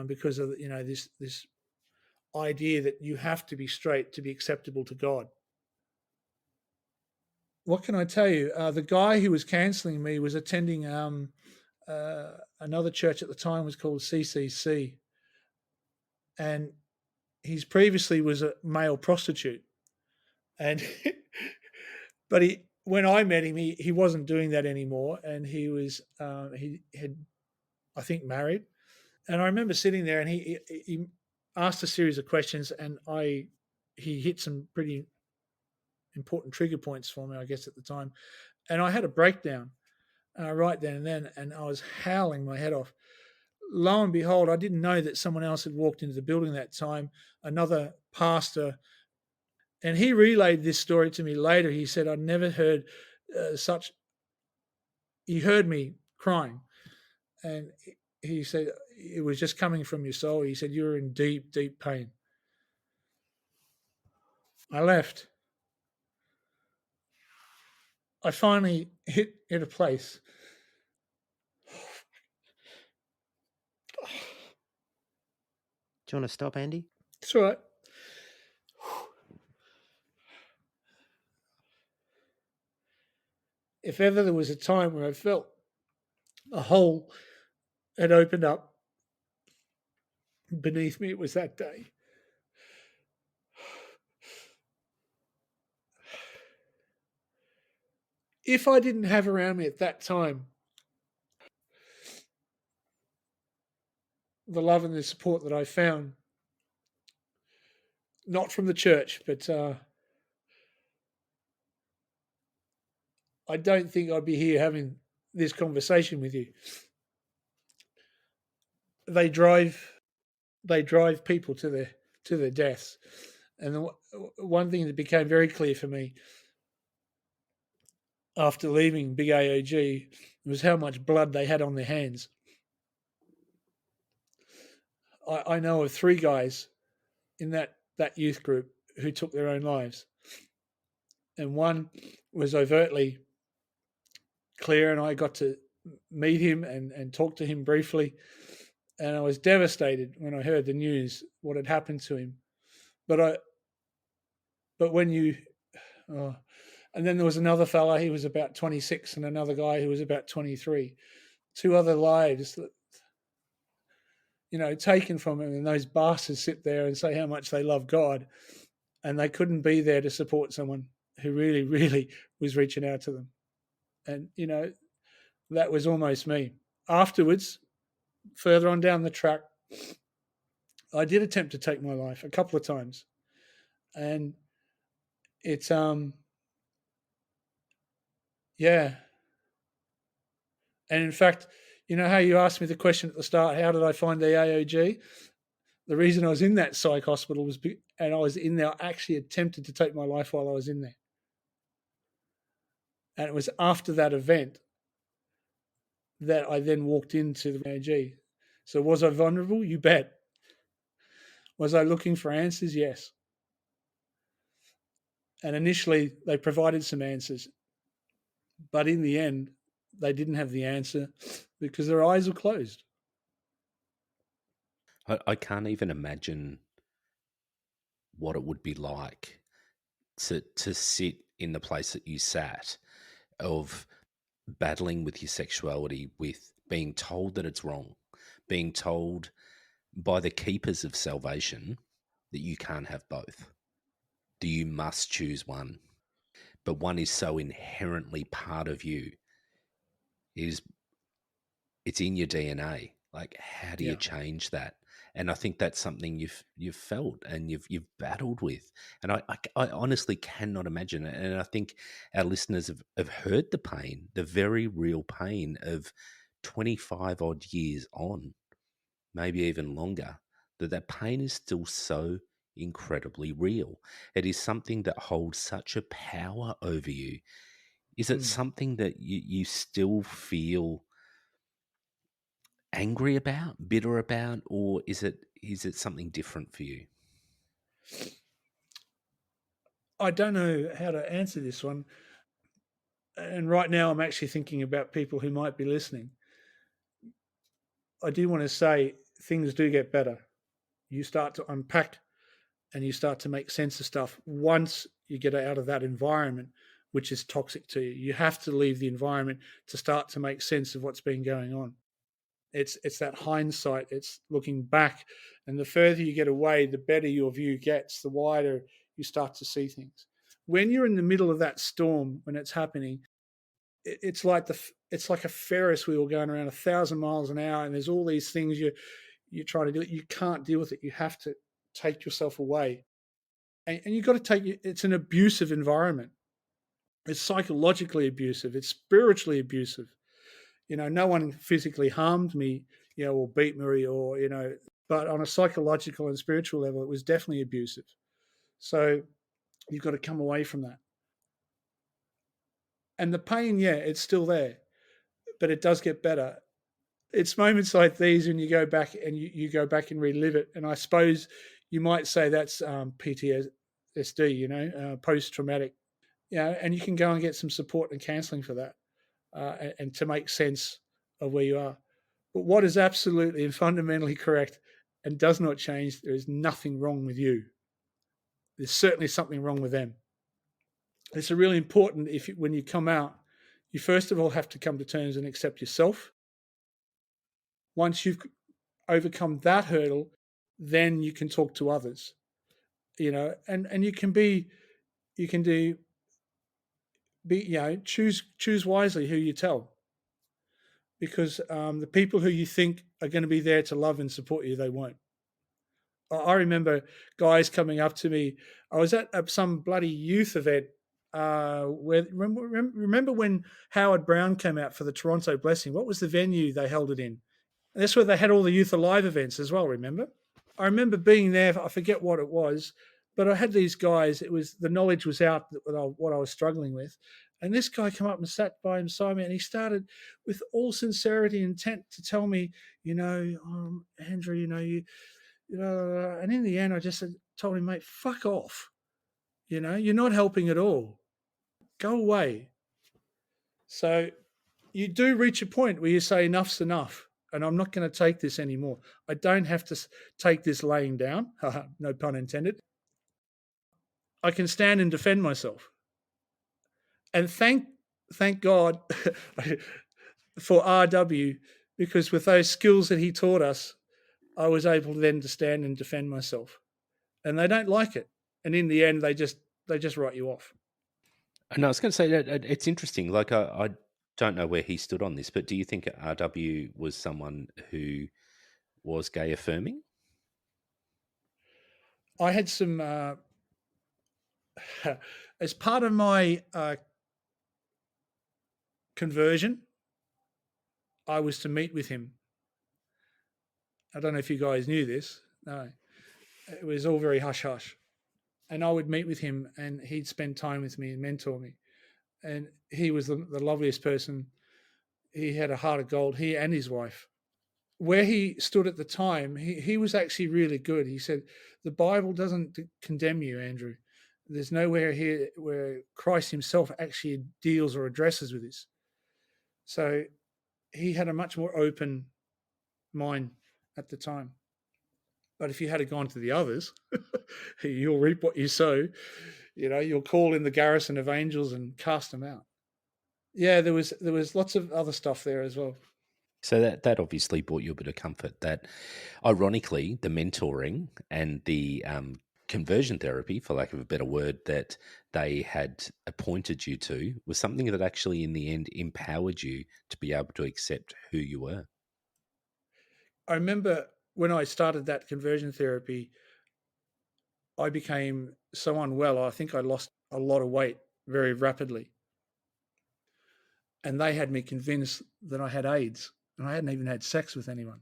because of this idea that you have to be straight to be acceptable to God. What can I tell you? The guy who was cancelling me was attending another church at the time was called CCC, and he's previously was a male prostitute, and but he when I met him, he wasn't doing that anymore, and he had I think married. And I remember sitting there, and he asked a series of questions, and he hit some pretty important trigger points for me, I guess, at the time. And I had a breakdown right then and then, and I was howling my head off. Lo and behold, I didn't know that someone else had walked into the building that time, another pastor, and he relayed this story to me later. He said, I'd never heard such, he heard me crying, and he said, it was just coming from your soul. He said, you were in deep, deep pain. I left. I finally hit a place. Do you want to stop, Andy? It's all right. If ever there was a time where I felt a hole had opened up beneath me, it was that day. If I didn't have around me at that time the love and the support that I found, not from the church, but I don't think I'd be here having this conversation with you. They drive people to their deaths, and the one thing that became very clear for me after leaving Big AOG was how much blood they had on their hands. I know of 3 guys in that youth group who took their own lives, and one was overtly clear, and I got to meet him and talk to him briefly, and I was devastated when I heard the news what had happened to him. But when you and then there was another fella, he was about 26, and another guy who was about 23. 2 other lives that, taken from him, and those bastards sit there and say how much they love God, and they couldn't be there to support someone who really, really was reaching out to them. And, that was almost me. Afterwards, further on down the track, I did attempt to take my life a couple of times. And it's, yeah. And in fact, you know how you asked me the question at the start, how did I find the AOG? The reason I was in that psych hospital was, and I was in there, I actually attempted to take my life while I was in there. And it was after that event that I then walked into the AOG. So was I vulnerable? You bet. Was I looking for answers? Yes. And initially they provided some answers, but in the end, they didn't have the answer because their eyes were closed. I can't even imagine what it would be like to sit in the place that you sat, of battling with your sexuality, with being told that it's wrong, being told by the keepers of salvation that you can't have both, that you must choose one. But one is so inherently part of you, it's in your DNA. Like, how do you Yeah. change that? And I think that's something you've felt and you've battled with. And I honestly cannot imagine it. And I think our listeners have heard the pain, the very real pain of 25 odd years on, maybe even longer, that pain is still so incredibly real. It is something that holds such a power over you. Is it something that you still feel angry about, bitter about, or is it something different for you? I don't know how to answer this one. And right now I'm actually thinking about people who might be listening. I do want to say things do get better. You start to unpack and you start to make sense of stuff once you get out of that environment, which is toxic to you. You have to leave the environment to start to make sense of what's been going on. It's that hindsight. It's looking back, and the further you get away, the better your view gets. The wider you start to see things. When you're in the middle of that storm, when it's happening, it's like a Ferris wheel going around 1,000 miles an hour, and there's all these things you're trying to do. You can't deal with it. You have to take yourself away, and you've got to take. It's an abusive environment. It's psychologically abusive. It's spiritually abusive. No one physically harmed me, or beat me, or but on a psychological and spiritual level, it was definitely abusive. So you've got to come away from that. And the pain, yeah, it's still there, but it does get better. It's moments like these when you go back and you go back and relive it. And I suppose you might say that's PTSD, post traumatic. And you can go and get some support and counselling for that, and to make sense of where you are. But what is absolutely and fundamentally correct and does not change, there is nothing wrong with you. There's certainly something wrong with them. It's really important when you come out, you first of all have to come to terms and accept yourself. Once you've overcome that hurdle, then you can talk to others. And you can choose wisely who you tell, because the people who you think are going to be there to love and support you, they won't. I remember guys coming up to me. I was at some bloody youth event. Where remember when Howard Brown came out for the Toronto Blessing? What was the venue they held it in? And that's where they had all the Youth Alive events as well. Remember? I remember being there. I forget what it was, but I had these guys. The knowledge was out what I was struggling with, and this guy came up and sat by beside me, and he started with all sincerity and intent to tell me, Andrew, and in the end, I just told him, mate, fuck off. You're not helping at all. Go away. So you do reach a point where you say enough's enough, and I'm not going to take this anymore. I don't have to take this laying down. No pun intended. I can stand and defend myself. And thank God for RW, because with those skills that he taught us, I was able then to stand and defend myself. And they don't like it. And in the end, they just write you off. And I was going to say that it's interesting. Like I don't know where he stood on this, but do you think RW was someone who was gay affirming? I had some, as part of my conversion, I was to meet with him. I don't know if you guys knew this. No, it was all very hush hush. And I would meet with him, and he'd spend time with me and mentor me. And he was the loveliest person. He had a heart of gold, he and his wife. Where he stood at the time, he was actually really good. He said, the Bible doesn't condemn you, Andrew. There's nowhere here where Christ himself actually deals or addresses with this. So he had a much more open mind at the time. But if you had gone to the others, you'll reap what you sow. You'll call in the garrison of angels and cast them out. Yeah, there was lots of other stuff there as well. So that obviously brought you a bit of comfort. That, ironically, the mentoring and the conversion therapy, for lack of a better word, that they had appointed you to was something that actually, in the end, empowered you to be able to accept who you were. I remember when I started that conversion therapy, I became so unwell. I think I lost a lot of weight very rapidly. And they had me convinced that I had AIDS, and I hadn't even had sex with anyone.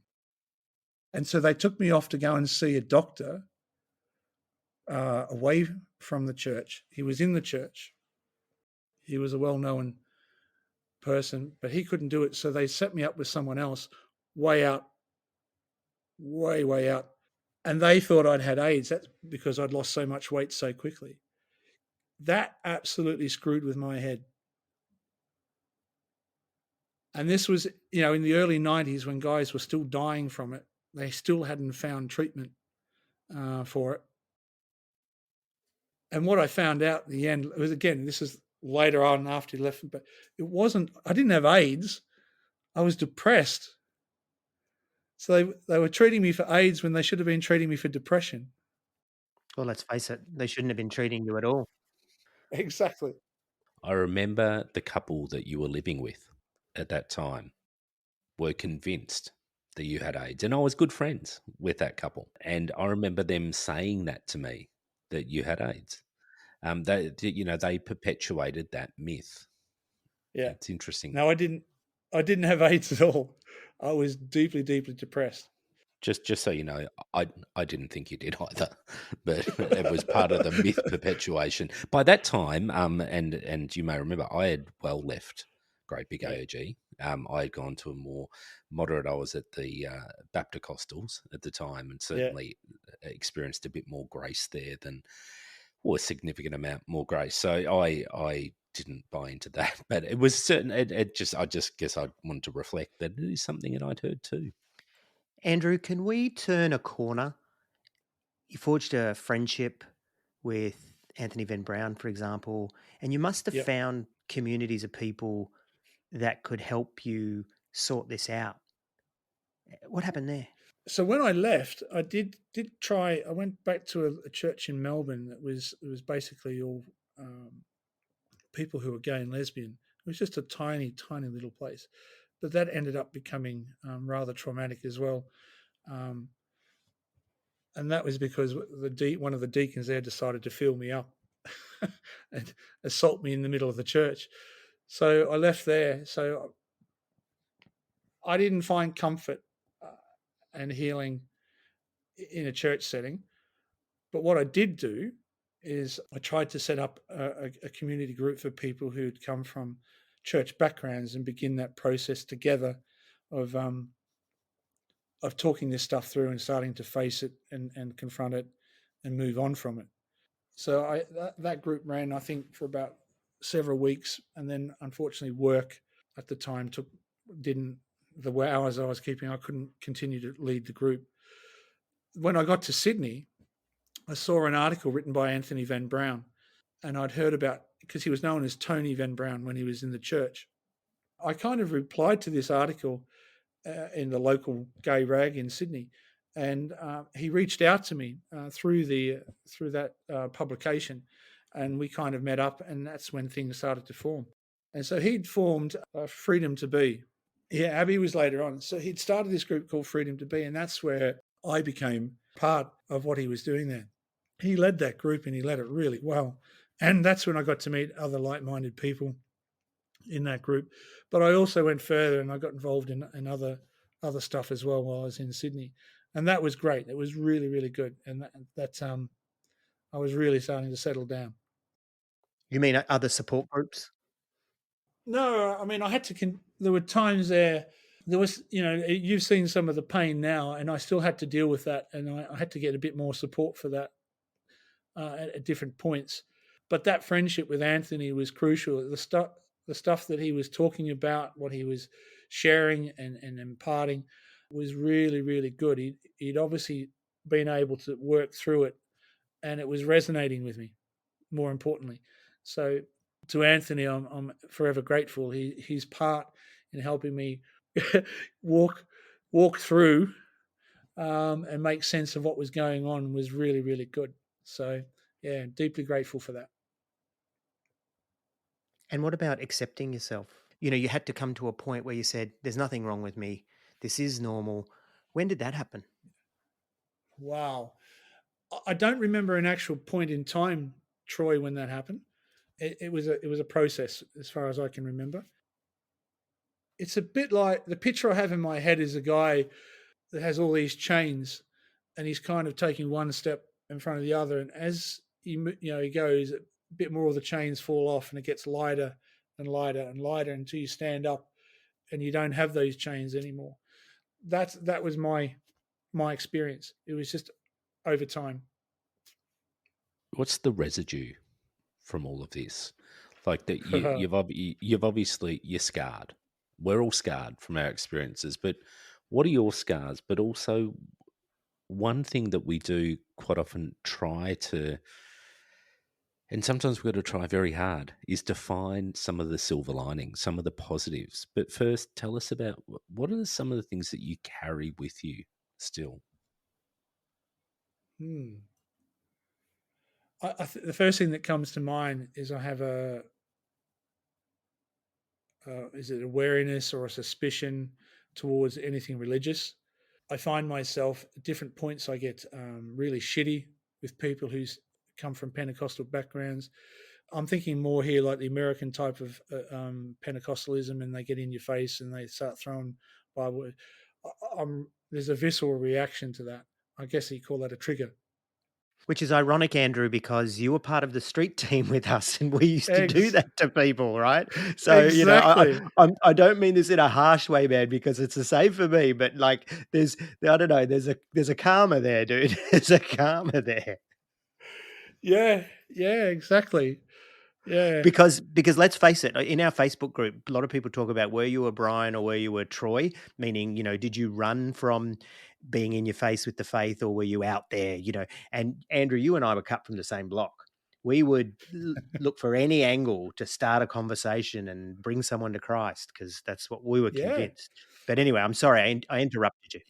And so they took me off to go and see a doctor away from the church. He was in the church. He was a well-known person, but he couldn't do it. So they set me up with someone else way out, way out. And they thought I'd had AIDS. That's because I'd lost so much weight so quickly. That absolutely screwed with my head. And this was, in the early 90s when guys were still dying from it. They still hadn't found treatment for it. And what I found out in the end was, again, this is later on after he left, but I didn't have AIDS. I was depressed. So they were treating me for AIDS when they should have been treating me for depression. Well, let's face it, they shouldn't have been treating you at all. Exactly. I remember the couple that you were living with at that time were convinced that you had AIDS. And I was good friends with that couple. And I remember them saying that to me, that you had AIDS. They perpetuated that myth. Yeah. It's interesting. No, I didn't. I didn't have AIDS at all. I was deeply, deeply depressed. Just so you know, I didn't think you did either, but it was part of the myth perpetuation. By that time, and you may remember, I had well left Great Big Yeah. AOG. I had gone to a more moderate. I was at the Baptist at the time, and Yeah. certainly experienced a bit more grace there than, or a significant amount more grace. So I didn't buy into that, but it was certain. I just guess I wanted to reflect that it is something that I'd heard too. Andrew, can we turn a corner? You forged a friendship with Anthony Van Brown, for example, and you must have Yep. found communities of people that could help you sort this out. What happened there? So when I left, I did try. I went back to a church in Melbourne that was basically all people who were gay and lesbian. It was just a tiny, tiny little place, but that ended up becoming rather traumatic as well. Um, and that was because one of the deacons there decided to fill me up and assault me in the middle of the church. So I left there. So I didn't find comfort and healing in a church setting. But what I did do is I tried to set up a community group for people who'd come from church backgrounds and begin that process together of talking this stuff through and starting to face it and confront it and move on from it. So that group ran, I think, for about several weeks, and then unfortunately work at the time didn't the hours I was keeping. I couldn't continue to lead the group. When I got to Sydney, I saw an article written by Anthony Van Brown, and I'd heard about, because he was known as Tony Van Brown when he was in the church. I kind of replied to this article in the local gay rag in Sydney, and he reached out to me through that publication, and we kind of met up, and that's when things started to form. And so he'd formed Freedom to Be. Yeah, Abby was later on. So he'd started this group called Freedom to Be, and that's where I became part of what he was doing there. He led that group, and he led it really well. And that's when I got to meet other like-minded people in that group. But I also went further, and I got involved in other stuff as well while I was in Sydney, and that was great. It was really, really good, and that I was really starting to settle down. You mean other support groups? No, I mean I had to. There were times there was, you've seen some of the pain now, and I still had to deal with that, and I had to get a bit more support for that at different points. But that friendship with Anthony was crucial. The stuff that he was talking about, what he was sharing and imparting, was really, really good. He'd obviously been able to work through it, and it was resonating with me, more importantly. So to Anthony, I'm forever grateful. His part in helping me walk through and make sense of what was going on was really, really good. So yeah, deeply grateful for that. And what about accepting yourself? You had to come to a point where you said, there's nothing wrong with me. This is normal. When did that happen? Wow. I don't remember an actual point in time, Troy, when that happened. It was a process as far as I can remember. It's a bit like the picture I have in my head is a guy that has all these chains, and he's kind of taking one step in front of the other, and as he goes, a bit more of the chains fall off, and it gets lighter and lighter and lighter until you stand up and you don't have those chains anymore. That was my experience. It was just over time. What's the residue from all of this? Like that, you've obviously you're scarred. We're all scarred from our experiences, but what are your scars? But also, one thing that we do quite often try to, and sometimes we've got to try very hard, is to find some of the silver linings, some of the positives. But first, tell us about what are some of the things that you carry with you still? Hmm. The first thing that comes to mind is I have is it awareness or a suspicion towards anything religious. I find myself at different points I get really shitty with people who come from Pentecostal backgrounds. I'm thinking more here like the American type of Pentecostalism, and they get in your face and they start throwing Bible. There's a visceral reaction to that. I guess you call that a trigger. Which is ironic, Andrew, because you were part of the street team with us, and we used to do Ex- that to people, right? So, exactly. I don't mean this in a harsh way, man, because it's the same for me. But like, I don't know, there's a karma there, dude. There's a karma there. Yeah, exactly. Yeah, Because let's face it, in our Facebook group, a lot of people talk about were you a Brian or were you a Troy, meaning, did you run from being in your face with the faith or were you out there, and Andrew, you and I were cut from the same block. We would look for any angle to start a conversation and bring someone to Christ because that's what we were yeah. convinced. But anyway, I'm sorry, I interrupted you.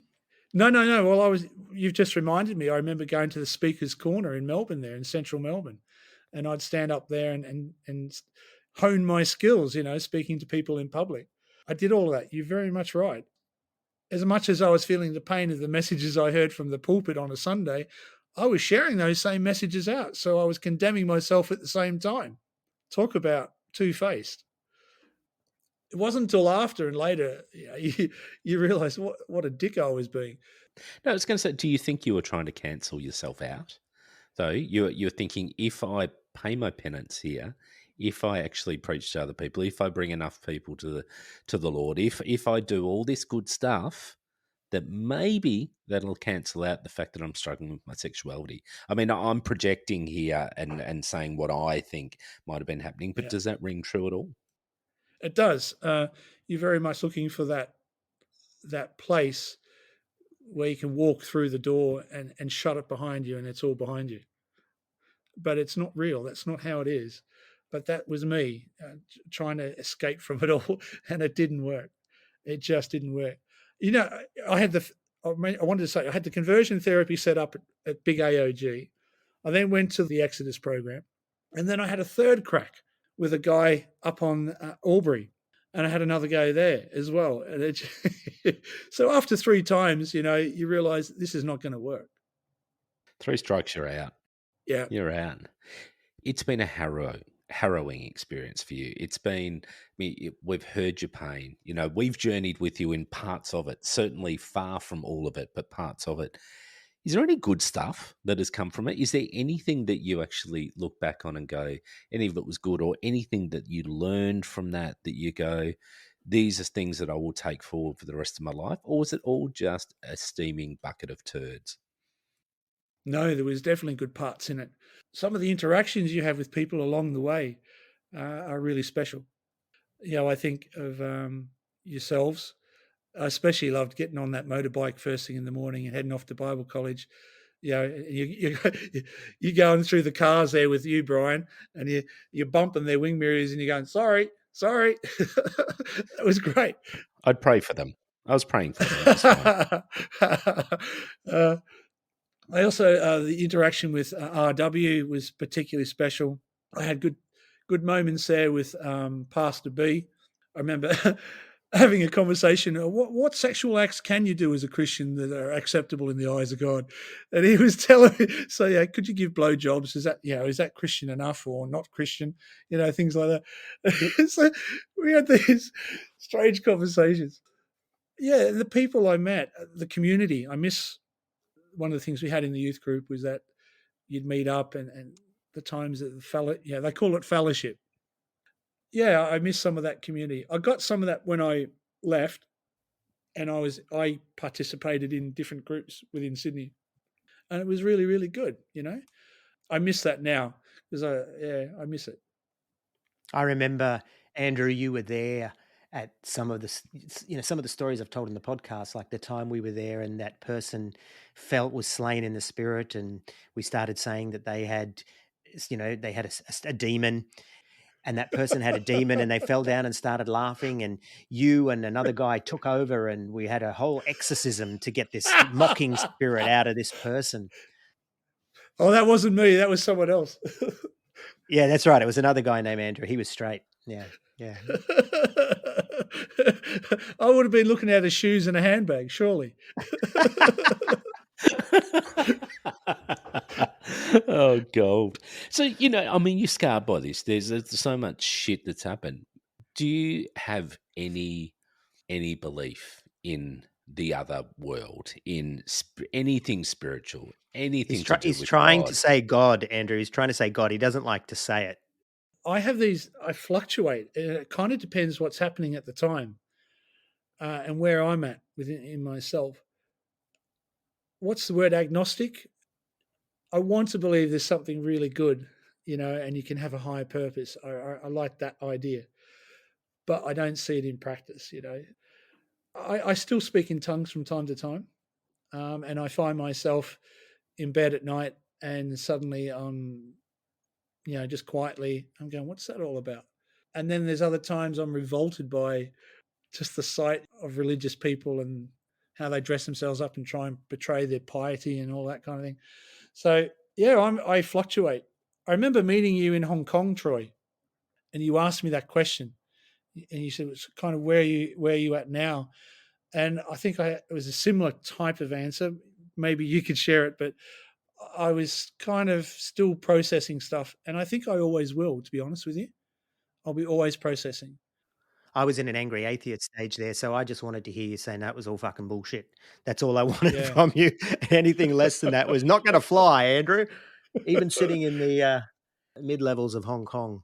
No. Well, you've just reminded me. I remember going to the Speaker's Corner in Melbourne, there in central Melbourne, and I'd stand up there and hone my skills, speaking to people in public. I did all of that. You're very much right. As much as I was feeling the pain of the messages I heard from the pulpit on a Sunday, I was sharing those same messages out. So I was condemning myself at the same time. Talk about two-faced. It wasn't until after and later you realize what a dick I was being. No, I was going to say, do you think you were trying to cancel yourself out? So you're thinking, if I pay my penance here, if I actually preach to other people, if I bring enough people to the Lord, if I do all this good stuff, that maybe that'll cancel out the fact that I'm struggling with my sexuality. I mean, I'm projecting here and saying what I think might have been happening, but does that ring true at all? It does. You're very much looking for that place where you can walk through the door and shut it behind you, and it's all behind you. But it's not real. That's not how it is. But that was me trying to escape from it all, and it didn't work. It just didn't work. I wanted to say I had the conversion therapy set up at Big AOG. I then went to the Exodus program, and then I had a third crack with a guy up on Albury, and I had another go there as well. And so after 3 times, you realize this is not going to work. 3 strikes, you're out. Yeah. You're out. It's been a harrowing experience for you. It's been, we've heard your pain. We've journeyed with you in parts of it, certainly far from all of it, but parts of it. Is there any good stuff that has come from it? Is there anything that you actually look back on and go, any of it was good, or anything that you learned from that you go, these are things that I will take forward for the rest of my life? Or was it all just a steaming bucket of turds? No, there was definitely good parts in it. Some of the interactions you have with people along the way are really special. I think of yourselves. I especially loved getting on that motorbike first thing in the morning and heading off to Bible college. You're going through the cars there with you, Brian, and you're bumping their wing mirrors and you're going, sorry. That was great. I'd pray for them. I was praying for them. I also, the interaction with RW was particularly special. I had good moments there with Pastor B. I remember having a conversation. What sexual acts can you do as a Christian that are acceptable in the eyes of God? And he was telling me, so yeah, could you give blowjobs? Is that Christian enough or not Christian? Things like that. So we had these strange conversations. Yeah, the people I met, the community. I miss one of the things we had in the youth group was that you'd meet up and the times that they call it fellowship. Yeah, I miss some of that community. I got some of that when I left, and I participated in different groups within Sydney, and it was really, really good. I miss that now because I miss it. I remember, Andrew, you were there at some of the stories I've told in the podcast, like the time we were there and that person was slain in the spirit, and we started saying that they had a demon, and that person had a demon, and they fell down and started laughing, and you and another guy took over, and we had a whole exorcism to get this mocking spirit out of this person. Oh, that wasn't me. That was someone else. Yeah, that's right. It was another guy named Andrew. He was straight. Yeah. I would have been looking at his shoes and a handbag, surely. Oh, gold. So, I mean, you're scarred by this. There's so much shit that's happened. Do you have any belief in the other world, in anything spiritual, anything to do He's with trying to God? say God, Andrew. He's trying to say God. He doesn't like to say it. I fluctuate. It kind of depends what's happening at the time and where I'm at within in myself. What's the word? Agnostic. I want to believe there's something really good, and you can have a higher purpose. I like that idea, but I don't see it in practice. I still speak in tongues from time to time, and I find myself in bed at night, and suddenly just quietly, I'm going, "What's that all about?" And then there's other times I'm revolted by just the sight of religious people and how they dress themselves up and try and betray their piety and all that kind of thing. So yeah, I fluctuate. I remember meeting you in Hong Kong, Troy, and you asked me that question, and you said it's kind of where you at now, and I think it was a similar type of answer. Maybe you could share it, but I was kind of still processing stuff, and I think I always will. To be honest with you, I'll be always processing. I was in an angry atheist stage there, so I just wanted to hear you saying that was all fucking bullshit. That's all I wanted Yeah. from you. Anything less than that was not going to fly, Andrew. Even sitting in the mid levels of Hong Kong.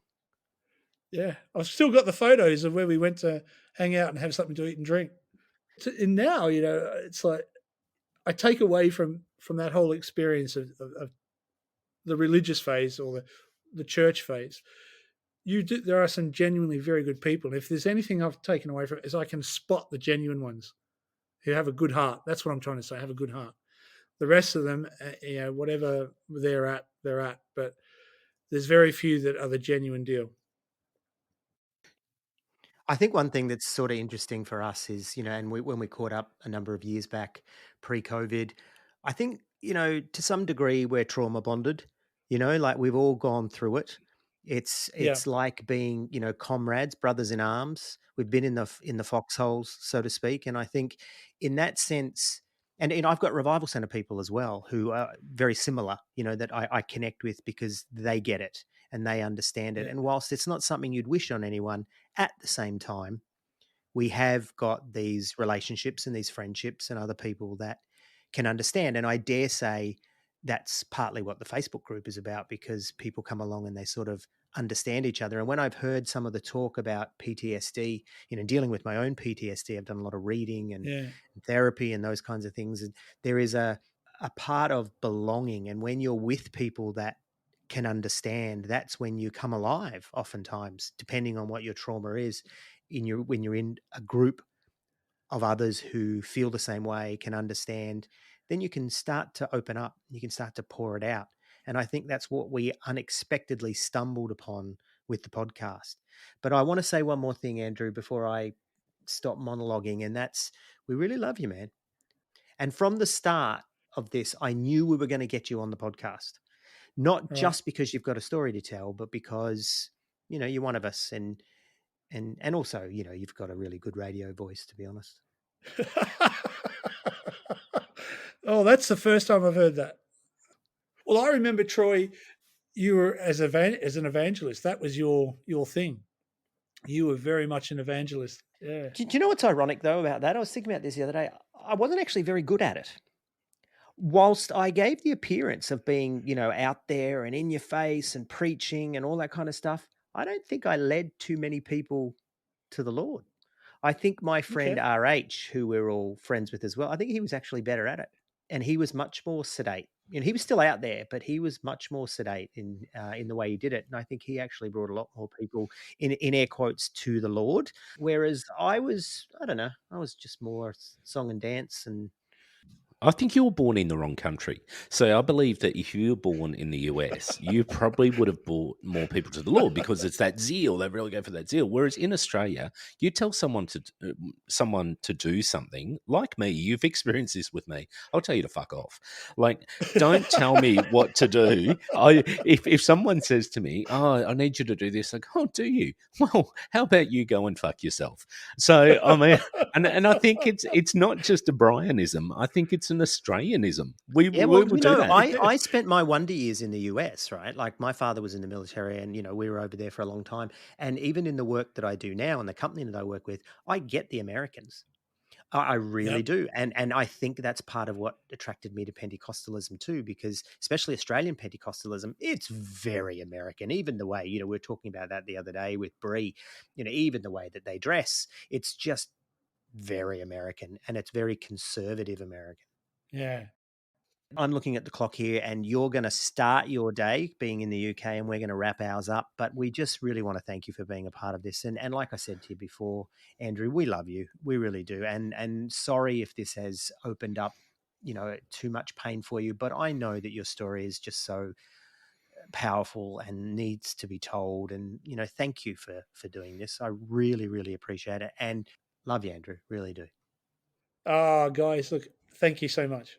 Yeah, I've still got the photos of where we went to hang out and have something to eat and drink. And now, it's like I take away from that whole experience of the religious phase or the church phase. There are some genuinely very good people. If there's anything I've taken away from it, is I can spot the genuine ones who have a good heart. That's what I'm trying to say. Have a good heart. The rest of them, whatever they're at, they're at. But there's very few that are the genuine deal. I think one thing that's sort of interesting for us is, and when we caught up a number of years back pre-COVID, I think, to some degree we're trauma bonded, like we've all gone through it. It's Yeah, it's like being, comrades, brothers in arms. We've been in the foxholes, so to speak. And I think in that sense, and I've got revival center people as well who are very similar, that I connect with because they get it and they understand it. yeah, And whilst it's not something you'd wish on anyone, at the same time, we have got these relationships and these friendships and other people that can understand. And I dare say that's partly what the Facebook group is about, because people come along and they sort of understand each other. And when I've heard some of the talk about PTSD, dealing with my own PTSD, I've done a lot of reading and yeah, therapy and those kinds of things. And there is a part of belonging. And when you're with people that can understand, that's when you come alive, oftentimes, depending on what your trauma is. When you're in a group of others who feel the same way, can understand, then you can start to open up, you can start to pour it out. And I think that's what we unexpectedly stumbled upon with the podcast. But I want to say one more thing, Andrew, before I stop monologuing, and that's, we really love you, man. And from the start of this, I knew we were going to get you on the podcast, not right. just because you've got a story to tell, but because, you're one of us. And also, you've got a really good radio voice, to be honest. Oh, that's the first time I've heard that. Well, I remember, Troy, you were as an evangelist. That was your thing. You were very much an evangelist. Yeah. Do you know what's ironic, though, about that? I was thinking about this the other day. I wasn't actually very good at it. Whilst I gave the appearance of being, out there and in your face and preaching and all that kind of stuff, I don't think I led too many people to the Lord. I think my friend Okay. RH, who we're all friends with as well, I think he was actually better at it. And he was much more sedate. He was still out there, but he was much more sedate in the way he did it. And I think he actually brought a lot more people, in air quotes, to the Lord. Whereas I don't know, I was just more song and dance. And I think you were born in the wrong country. So I believe that if you were born in the US, you probably would have brought more people to the Lord because it's that zeal. They really go for that zeal. Whereas in Australia, you tell someone to do something like me. You've experienced this with me. I'll tell you to fuck off. Like, don't tell me what to do. If someone says to me, "Oh, I need you to do this," like, "Oh, do you? Well, how about you go and fuck yourself?" So I mean, and I think it's not just a Brianism. I think it's it's an Australianism. We Yeah, will well, do that. I spent my wonder years in the US, right? Like my father was in the military and, we were over there for a long time. And even in the work that I do now and the company that I work with, I get the Americans. I really Yep. do. And I think that's part of what attracted me to Pentecostalism too, because especially Australian Pentecostalism, it's very American. Even the way, we were talking about that the other day with Brie, even the way that they dress, it's just very American and it's very conservative American. Yeah. I'm looking at the clock here and you're going to start your day being in the UK and we're going to wrap ours up. But we just really want to thank you for being a part of this. And like I said to you before, Andrew, we love you. We really do. And sorry if this has opened up, too much pain for you. But I know that your story is just so powerful and needs to be told. And, thank you for doing this. I really, really appreciate it. And love you, Andrew. Really do. Oh, guys, look, thank you so much.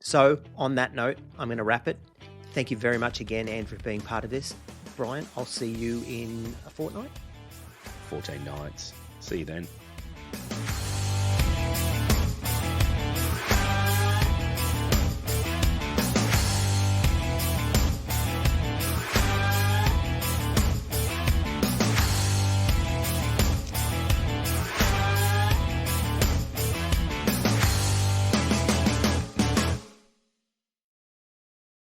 So on that note, I'm going to wrap it. Thank you very much again, Andrew, for being part of this. Brian, I'll see you in a fortnight. 14 nights. See you then.